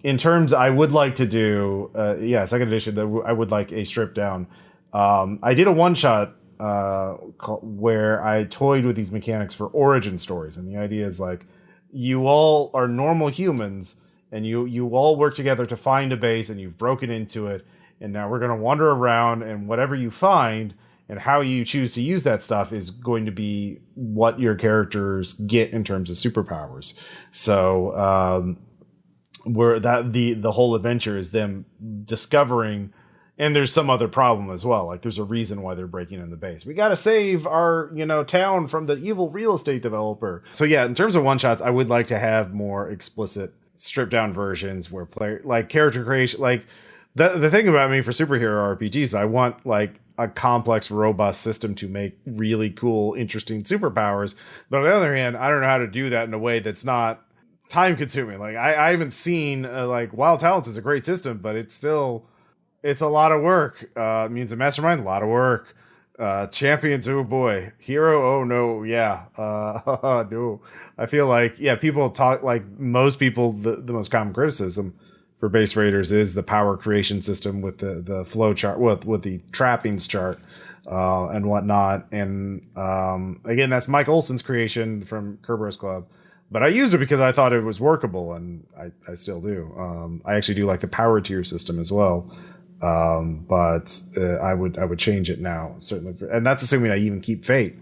In terms, I would like to do, second edition, I would like a stripped down. I did a one-shot where I toyed with these mechanics for origin stories. And the idea is like, you all are normal humans, and you all work together to find a base, and you've broken into it. And now we're going to wander around, and whatever you find and how you choose to use that stuff is going to be what your characters get in terms of superpowers. So, where that the whole adventure is them discovering, and there's some other problem as well. Like there's a reason why they're breaking in the base. We got to save our town from the evil real estate developer. So yeah, in terms of one shots, I would like to have more explicit stripped down versions where character creation. Like the thing about me for superhero RPGs, I want like a complex, robust system to make really cool, interesting superpowers. But on the other hand, I don't know how to do that in a way that's not time consuming. Like I haven't seen Wild Talents is a great system, but it's a lot of work. Means a Mastermind, a lot of work. Champions, oh boy. Hero, oh no, yeah. No. I feel like people talk like most people. The most common criticism for base raiders is the power creation system with the flow chart with the trappings chart and whatnot. And again, that's Mike Olson's creation from Kerberos Club. But I used it because I thought it was workable, and I still do. I actually do like the power tier system as well, but I would change it now, certainly. And that's assuming I even keep Fate.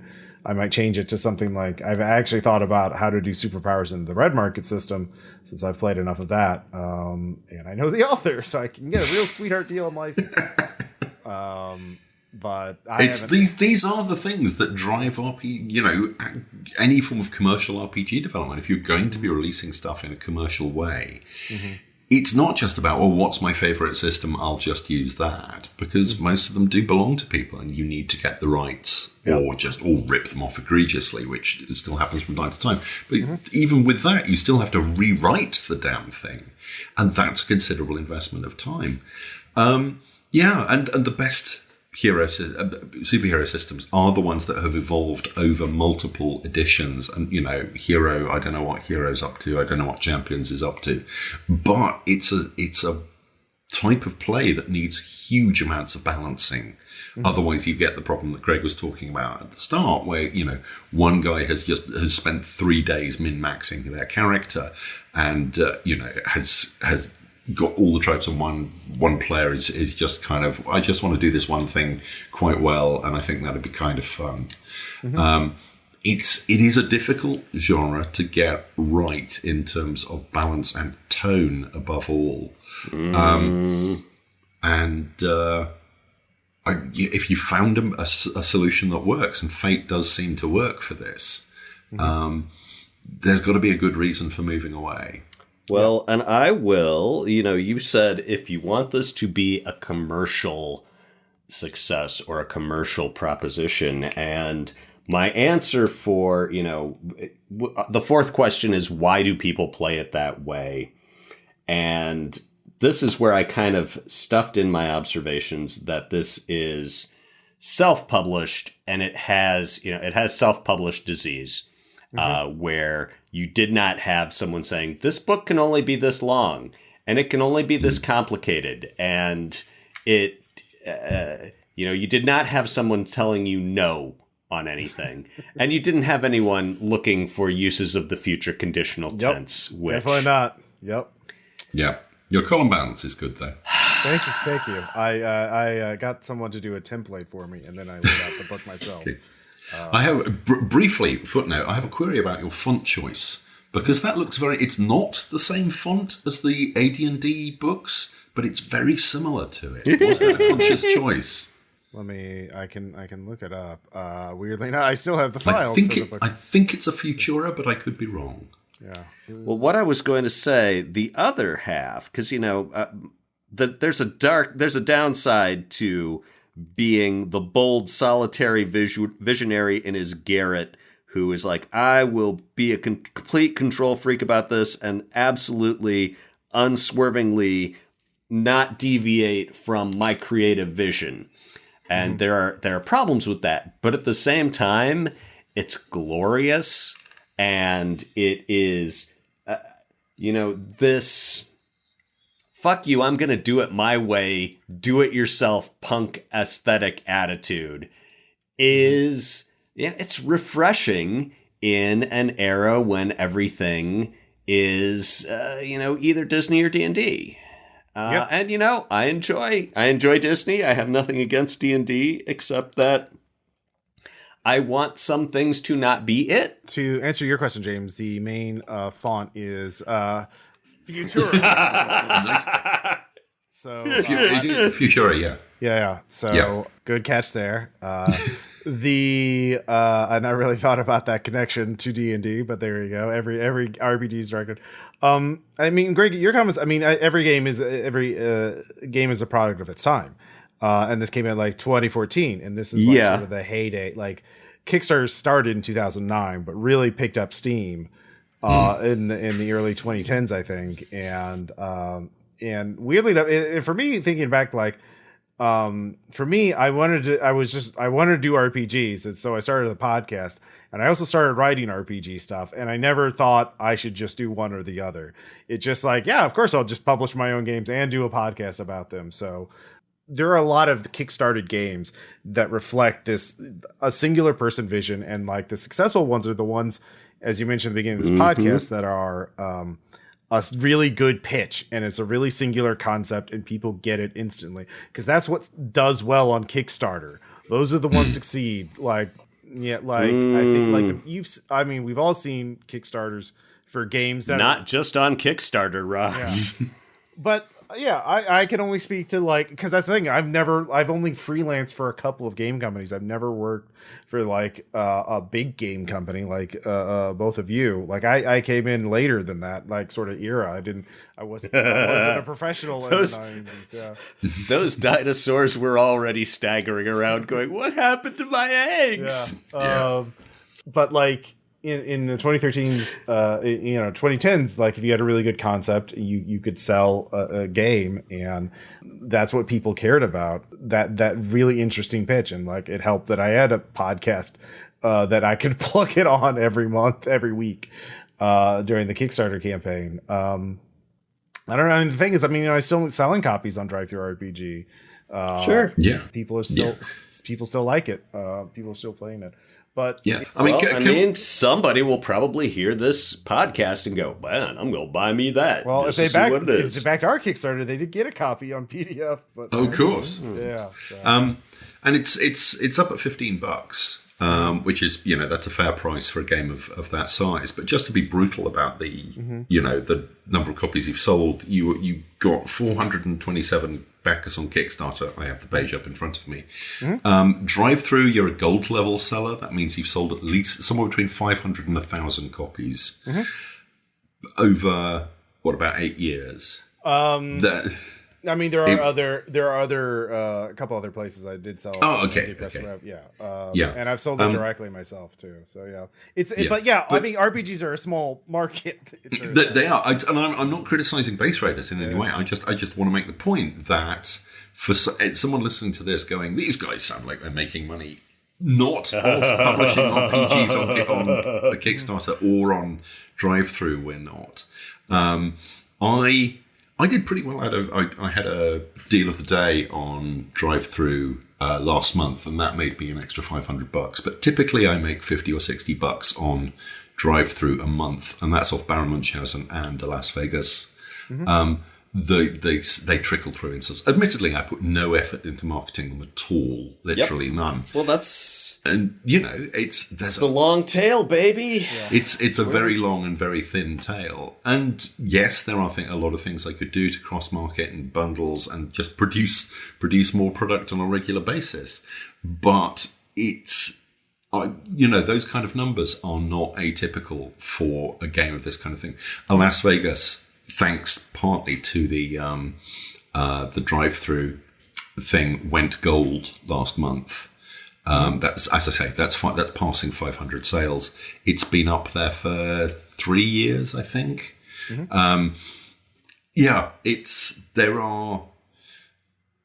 I might change it to something like, I've actually thought about how to do superpowers in the red market system, since I've played enough of that, and I know the author, so I can get a real sweetheart deal on licensing. But these are the things that drive any form of commercial RPG development. If you're going to be releasing stuff in a commercial way, it's not just about, what's my favorite system? I'll just use that, because most of them do belong to people, and you need to get the rights, or rip them off egregiously, which still happens from time to time. But even with that, you still have to rewrite the damn thing, and that's a considerable investment of time. And the best superhero systems are the ones that have evolved over multiple editions. And Hero, I don't know what Hero's up to, I don't know what Champions is up to, but it's a type of play that needs huge amounts of balancing. Otherwise you get the problem that Craig was talking about at the start, where one guy has spent 3 days min-maxing their character, and has got all the tropes, and one player is just kind of, I just want to do this one thing quite well, and I think that'd be kind of fun. It is a difficult genre to get right in terms of balance and tone above all. If you found a solution that works, and Fate does seem to work for this, there's got to be a good reason for moving away. Well, and I will, you said if you want this to be a commercial success or a commercial proposition, and my answer for, the fourth question is, why do people play it that way? And this is where I kind of stuffed in my observations that this is self-published, and it has self-published disease, where you did not have someone saying, this book can only be this long, and it can only be this complicated. And you did not have someone telling you no on anything. And you didn't have anyone looking for uses of the future conditional tense. Definitely not. Yep. Yeah. Your column balance is good, though. Thank you. I got someone to do a template for me, and then I laid out the book myself. I have briefly footnote. I have a query about your font choice because that looks it's not the same font as the AD&D books, but it's very similar to it. Was that a conscious choice? I can look it up. Weirdly, no, I still have the files. I think it's a Futura, but I could be wrong. Yeah. Well, what I was going to say, the other half, because there's a downside to being the bold, solitary visionary in his garret, who is like, I will be a complete control freak about this and absolutely, unswervingly not deviate from my creative vision. And there are problems with that, but at the same time, it's glorious, and it is, this fuck you, I'm gonna do it my way, do it yourself punk aesthetic attitude is, it's refreshing in an era when everything is, either Disney or D&D. Yep. And I enjoy Disney. I have nothing against D&D except that I want some things to not be it. To answer your question, James, the main font is Futura. So Futura, yeah. Yeah. So good catch there. I never really thought about that connection to D&D, but there you go. Every RPG is directed. I mean, Greg, your comments. I mean, every game is a product of its time, and this came out like 2014, and this is like sort of the heyday. Like Kickstarter started in 2009, but really picked up steam in the early 2010s, I think, and weirdly enough, for me, thinking back, like. For me, I wanted to do RPGs, and so I started the podcast, and I also started writing RPG stuff, and I never thought I should just do one or the other. It's just like, yeah, of course I'll just publish my own games and do a podcast about them. So there are a lot of kickstarted games that reflect a singular person vision, and like the successful ones are the ones, as you mentioned at the beginning of this podcast, that are a really good pitch, and it's a really singular concept, and people get it instantly, because that's what does well on Kickstarter. Those are the ones succeed. I think we've all seen Kickstarters for games that not just on Kickstarter, Ross. Yeah. But yeah, I can only speak to because that's the thing. I've only freelanced for a couple of game companies. I've never worked for a big game company like both of you. Like I came in later than that, like sort of era. I wasn't a professional in the 90s. Yeah. Those dinosaurs were already staggering around going, what happened to my eggs? Yeah. But like in the 2013s, 2010s, like if you had a really good concept, you could sell a game, and that's what people cared about. That really interesting pitch, and like it helped that I had a podcast that I could plug it on every month, every week during the Kickstarter campaign. I don't know. And the thing is, I'm still selling copies on DriveThruRPG. Sure. Yeah. People still like it. People are still playing it. But yeah, somebody will probably hear this podcast and go, "Man, I'm going to buy me that." Well, if they backed our Kickstarter, they did get a copy on PDF. But of course, yeah. So. And it's up at $15, which is that's a fair price for a game of that size. But just to be brutal about the the number of copies you've sold, you got 427 backers on Kickstarter. I have the page up in front of me. DriveThru, you're a gold level seller. That means you've sold at least somewhere between 500 and 1,000 copies over about 8 years. There are a couple other places I did sell. Oh, okay. And I've sold it directly myself too. So yeah, RPGs are a small market. They are, and I'm not criticizing base raiders in any way. I just want to make the point that for someone listening to this, going, these guys sound like they're making money, not also publishing RPGs on a Kickstarter or on DriveThru. We're not. I did pretty well I had a deal of the day on DriveThru last month, and that made me an extra $500. But typically I make $50 or $60 on DriveThru a month, and that's off Baron Munchausen and Las Vegas. they trickle through in such. Admittedly, I put no effort into marketing them at all, literally none. Well, that's it's the long tail, baby. Yeah. It's a very long and very thin tail. And yes, there are a lot of things I could do to cross market and bundles and just produce more product on a regular basis. But those kind of numbers are not atypical for a game of this kind of thing. Las Vegas, thanks partly to the drive-through thing, went gold last month. That's, as I say, that's passing 500 sales. It's been up there for 3 years, I think.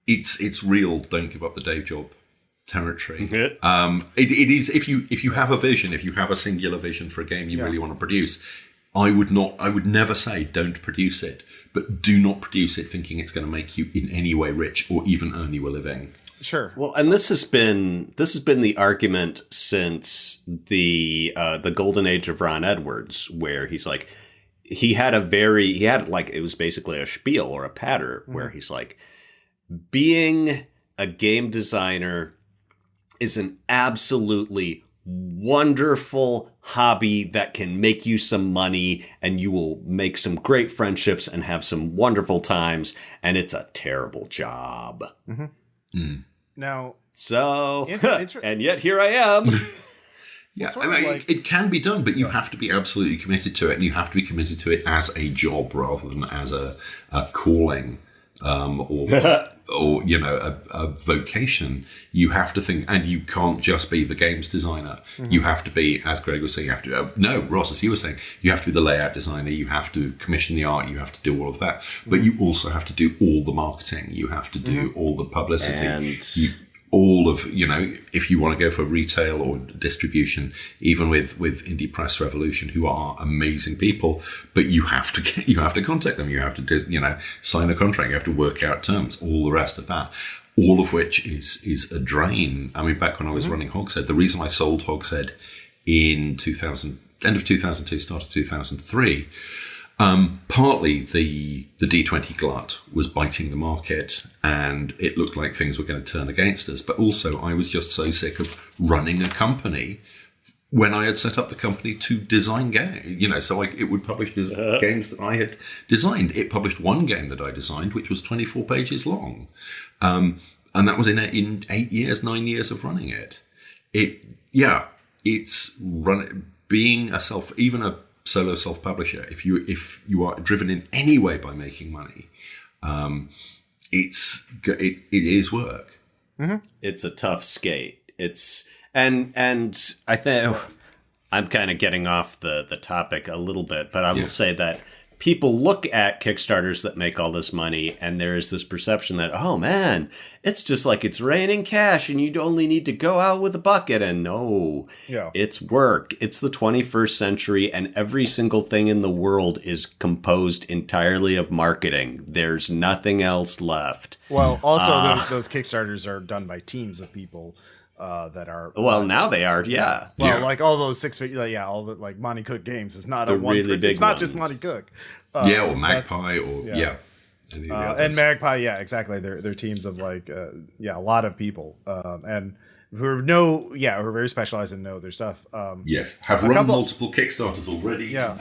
It's real. Don't give up the day job territory. It is if you have a vision, if you have a singular vision for a game you really want to produce. I would never say don't produce it, but do not produce it thinking it's going to make you in any way rich or even earn you a living. Sure. Well, and this has been the argument since the golden age of Ron Edwards, where he's like, it was basically a spiel or a patter where he's like, being a game designer is an absolutely wonderful hobby that can make you some money, and you will make some great friendships and have some wonderful times, and it's a terrible job. Now, so and yet here I am. Yeah, it can be done, but you have to be absolutely committed to it, and you have to be committed to it as a job rather than as a calling or a vocation. You have to think, and you can't just be the games designer. You have to be, as Greg was saying, Ross, as you were saying, you have to be the layout designer. You have to commission the art. You have to do all of that, but you also have to do all the marketing. You have to do all the publicity. And if you want to go for retail or distribution, even with Indie Press Revolution, who are amazing people, but you have to contact them. You have to sign a contract. You have to work out terms. All the rest of that, all of which is a drain. I mean, back when I was running Hogshead, the reason I sold Hogshead in end of 2002, start of 2003. Partly the D20 glut was biting the market and it looked like things were going to turn against us. But also I was just so sick of running a company when I had set up the company to design games, so it would publish games that I had designed. It published one game that I designed, which was 24 pages long. And that was in 9 years of running it. It's being even a solo self-publisher, if you are driven in any way by making money, it is work. It's a tough skate. And I think I'm kind of getting off the topic a little bit, but I will say that people look at Kickstarters that make all this money, and there is this perception that, oh man, it's just like it's raining cash and you only need to go out with a bucket. And no, it's work. It's the 21st century, and every single thing in the world is composed entirely of marketing. There's nothing else left. Well, also those Kickstarters are done by teams of people. That are now they are like all those all the like Monty Cook games is not it's not just Monty Cook or Magpie and Magpie exactly they're teams of like a lot of people and who are very specialized and know their stuff have run multiple Kickstarters already have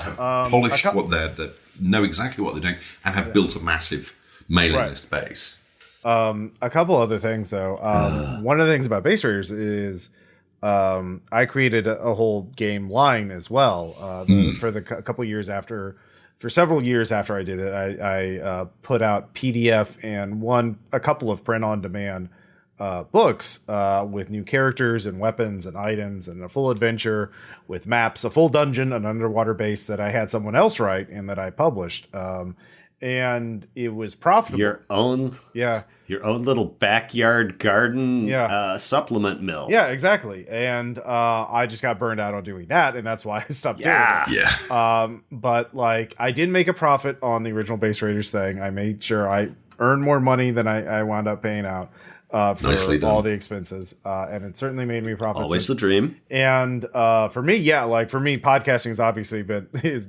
polished what they know exactly what they're doing and have built a massive mailing list base. A couple other things though. One of the things about Base Raiders is I created a whole game line as well. For several years after I did it, I put out PDF and a couple of print on demand books with new characters and weapons and items and a full adventure with maps, a full dungeon, an underwater base that I had someone else write and that I published. And it was profitable. Your own little backyard garden supplement mill. Yeah, exactly. And I just got burned out on doing that, and that's why I stopped doing it. Yeah. But like I did make a profit on the original Base Raiders thing. I made sure I earn more money than I wound up paying out for all the expenses. And it certainly made me profit. Always the dream. And for me, podcasting has obviously is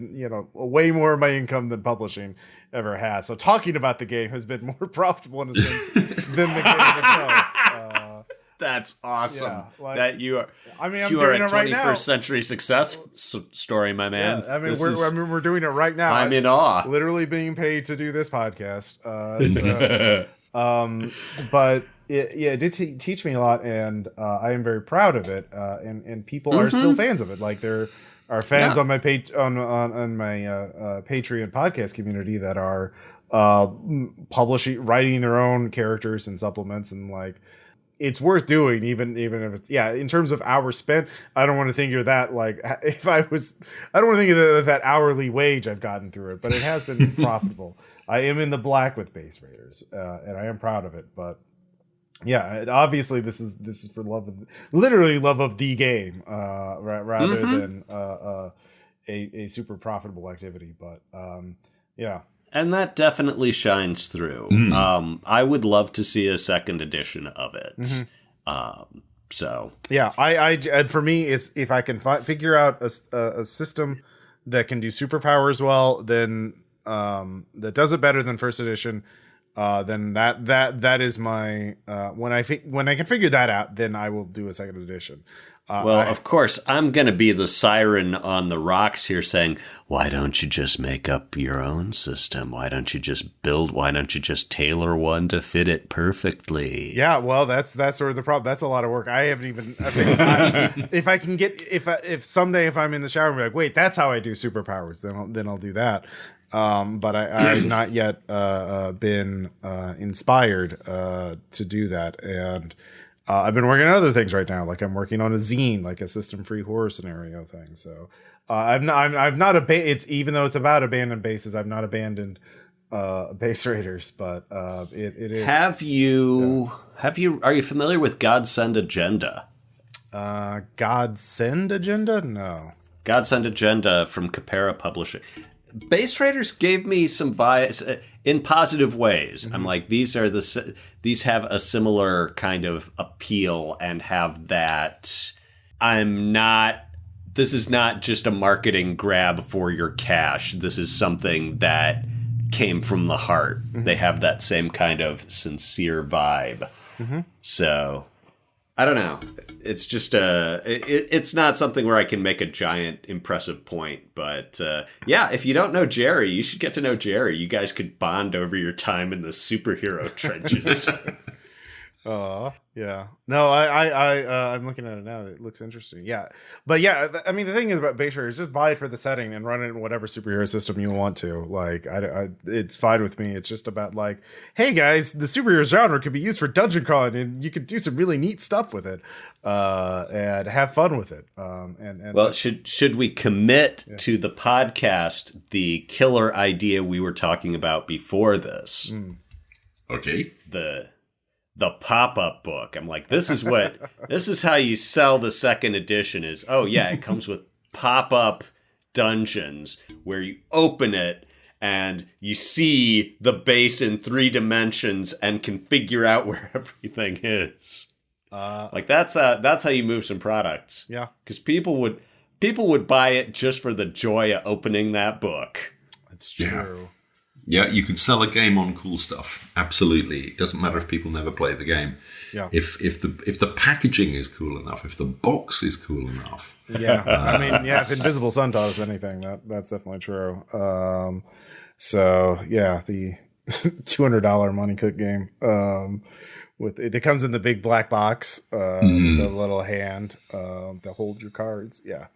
way more of my income than publishing ever has. So talking about the game has been more profitable in a sense than the game itself. That's awesome. Yeah, that you are. I mean, I'm you are doing a it right now. 21st century success story, my man. Yeah, I mean, we're doing it right now. I'm in awe. Literally being paid to do this podcast. But it did teach me a lot, and I am very proud of it. And people are still fans of it. Like there are fans on my page on my Patreon podcast community that are writing their own characters and supplements, and like it's worth doing, even if it's in terms of hours spent. I don't want to think of that like I don't want to think of that hourly wage I've gotten through it, but it has been profitable. I am in the black with Base Raiders, and I am proud of it. But yeah, obviously this is for love of the game, rather than a super profitable activity. But yeah. And that definitely shines through. I would love to see a second edition of it. So yeah, I for me, is if I can figure out a system that can do superpowers well, then that does it better than first edition, then that is my when I can figure that out, then I will do a second edition. Of course, I'm going to be the siren on the rocks here saying, why don't you just make up your own system? Why don't you just tailor one to fit it perfectly? Yeah, well, that's sort of the problem. That's a lot of work. I haven't even, if someday if I'm in the shower and be like, wait, that's how I do superpowers, then I'll do that. But I've not yet been inspired to do that. And I've been working on other things right now. Like I'm working on a zine, like a system-free horror scenario thing. So I've not it's even though it's about abandoned bases, I've not abandoned Base Raiders, but it is. Are you familiar with Godsend Agenda? Godsend Agenda? No. Godsend Agenda from Capera Publishing. Base Raiders gave me some vibes in positive ways. I'm like, these have a similar kind of appeal and have that. This is not just a marketing grab for your cash. This is something that came from the heart. They have that same kind of sincere vibe. So I don't know. It's just it's not something where I can make a giant impressive point, but if you don't know Jerry, you should get to know Jerry. You guys could bond over your time in the superhero trenches. Yeah. No, I'm looking at it now. It looks interesting. Yeah. But yeah, I mean, the thing is about Base Raiders, just buy it for the setting and run it in whatever superhero system you want to. Like, it's fine with me. It's just about like, hey guys, the superhero genre could be used for dungeon crawling, and you could do some really neat stuff with it, and have fun with it. And well, should we commit to the podcast the killer idea we were talking about before this? Okay. The pop-up book. I'm like, this is how you sell the second edition is, it comes with pop-up dungeons where you open it and you see the base in 3 dimensions and can figure out where everything is. Like that's how you move some products. Yeah. Because people would buy it just for the joy of opening that book. That's true. Yeah, you can sell a game on cool stuff. Absolutely. It doesn't matter if people never play the game. Yeah. If the packaging is cool enough, if the box is cool enough. Yeah. I mean, if Invisible Sun taught us anything, that's definitely true. So yeah, the $200 Money Cook game. It comes in the big black box, with the little hand to hold your cards. Yeah.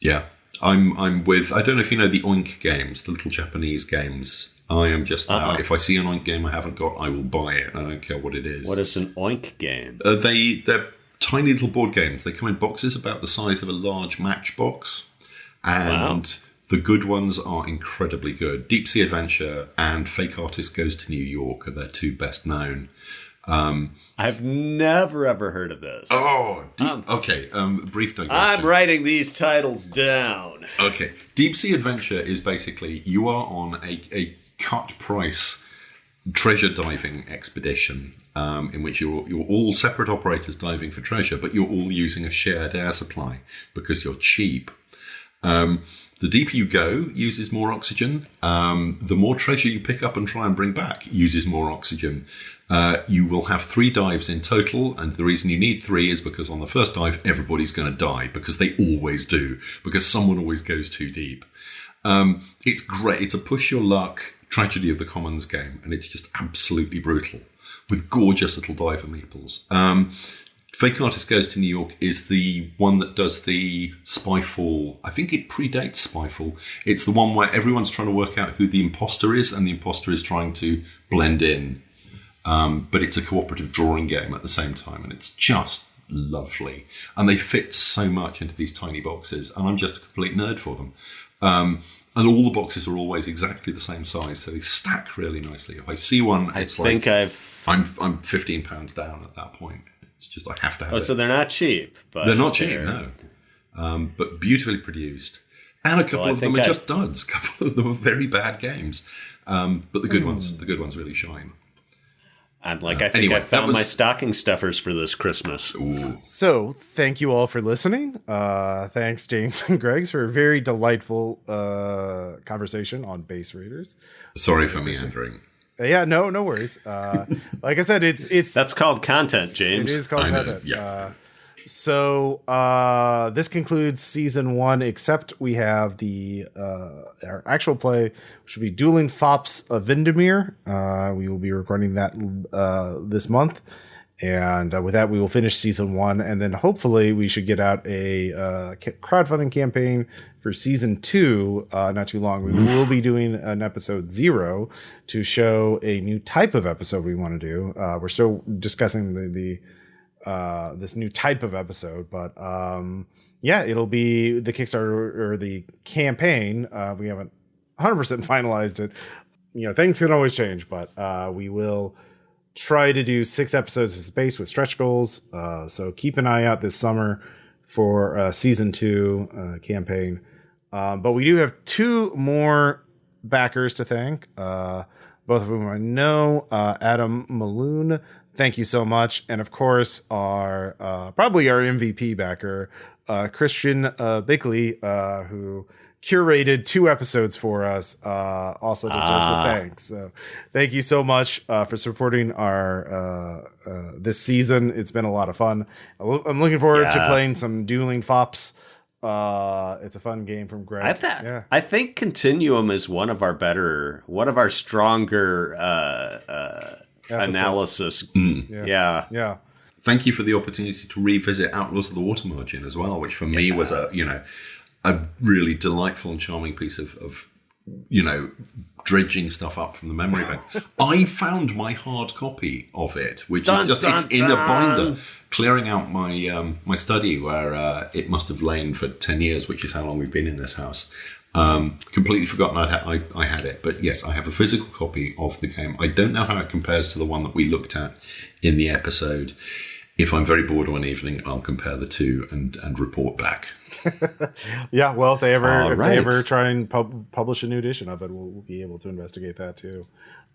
Yeah. I'm with, I don't know if you know the Oink games, the little Japanese games. I am just now, if I see an Oink game I haven't got, I will buy it. I don't care what it is. What is an Oink game? They're tiny little board games. They come in boxes about the size of a large matchbox. And the good ones are incredibly good. Deep Sea Adventure and Fake Artist Goes to New York are their 2 best known. I've never ever heard of this. Okay. Brief digression. I'm writing these titles down. Okay. Deep Sea Adventure is basically you are on a cut price treasure diving expedition in which you're all separate operators diving for treasure, but you're all using a shared air supply because you're cheap. The deeper you go uses more oxygen. The more treasure you pick up and try and bring back uses more oxygen. You will have 3 dives in total, and the reason you need 3 is because on the first dive, everybody's going to die, because they always do, because someone always goes too deep. It's great. It's a push your luck tragedy of the commons game, and it's just absolutely brutal with gorgeous little diver meeples. Fake Artist Goes to New York is the one that does the Spyfall. I think it predates Spyfall. It's the one where everyone's trying to work out who the imposter is, and the imposter is trying to blend in. But it's a cooperative drawing game at the same time, and it's just lovely. And they fit so much into these tiny boxes, and I'm just a complete nerd for them. And all the boxes are always exactly the same size, so they stack really nicely. If I see one, I'm £15 down at that point. It's just I have to have it. So they're not cheap. But they're not cheap, no. But beautifully produced. And a couple of them are just duds. A couple of them are very bad games. But the good ones really shine. I think I found my stocking stuffers for this Christmas. Ooh. So, thank you all for listening. Thanks, James and Greg, for a very delightful conversation on Base Raiders. Sorry for meandering. Yeah, no worries. Like I said, it's that's called content, James. It is called content. Yeah. So this concludes season 1, except we have the our actual play, which will be Dueling Fops of Windermere. We will be recording that this month, and with that we will finish season 1, and then hopefully we should get out a crowdfunding campaign for season 2 not too long. We will be doing an episode 0 to show a new type of episode we want to do. We're still discussing this new type of episode, but it'll be the Kickstarter or the campaign. We haven't 100% finalized it. Things can always change, but we will try to do 6 episodes of Space with stretch goals. So keep an eye out this summer for season 2 campaign. But we do have 2 more backers to thank, both of whom I know. Adam Maloon, thank you so much. And of course, our probably our MVP backer, Christian Bickley, who curated 2 episodes for us, also deserves a thanks. So thank you so much for supporting our this season. It's been a lot of fun. I'm looking forward to playing some Dueling Fops. It's a fun game from Greg. I think Continuum is one of our stronger analysis. Yeah. Thank you for the opportunity to revisit Outlaws of the Water Margin as well, which for me was a really delightful and charming piece of dredging stuff up from the memory bank. I found my hard copy of it, which it's in a binder, clearing out my my study where it must have lain for 10 years, which is how long we've been in this house. Completely forgotten I had it, but yes, I have a physical copy of the game. I don't know how it compares to the one that we looked at in the episode. If I'm very bored one evening, I'll compare the 2 and report back. Yeah, well, if they ever try and publish a new edition of it, we'll be able to investigate that too.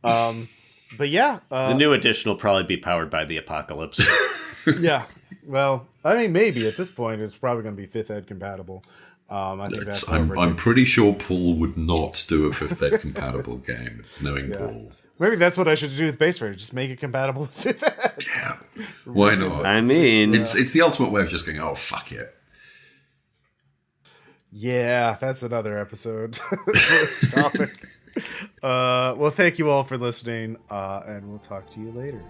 But yeah, the new edition will probably be powered by the apocalypse. Yeah, well, I mean, maybe at this point it's probably going to be 5th ed compatible. I think I'm pretty sure Paul would not do a 5th ed compatible game, knowing Paul. Maybe that's what I should do with Base Raider. Just make it compatible with 5th ed. Yeah, why not? I mean, it's the ultimate way of just going, oh, fuck it. Yeah, that's another episode topic. Well, thank you all for listening, and we'll talk to you later.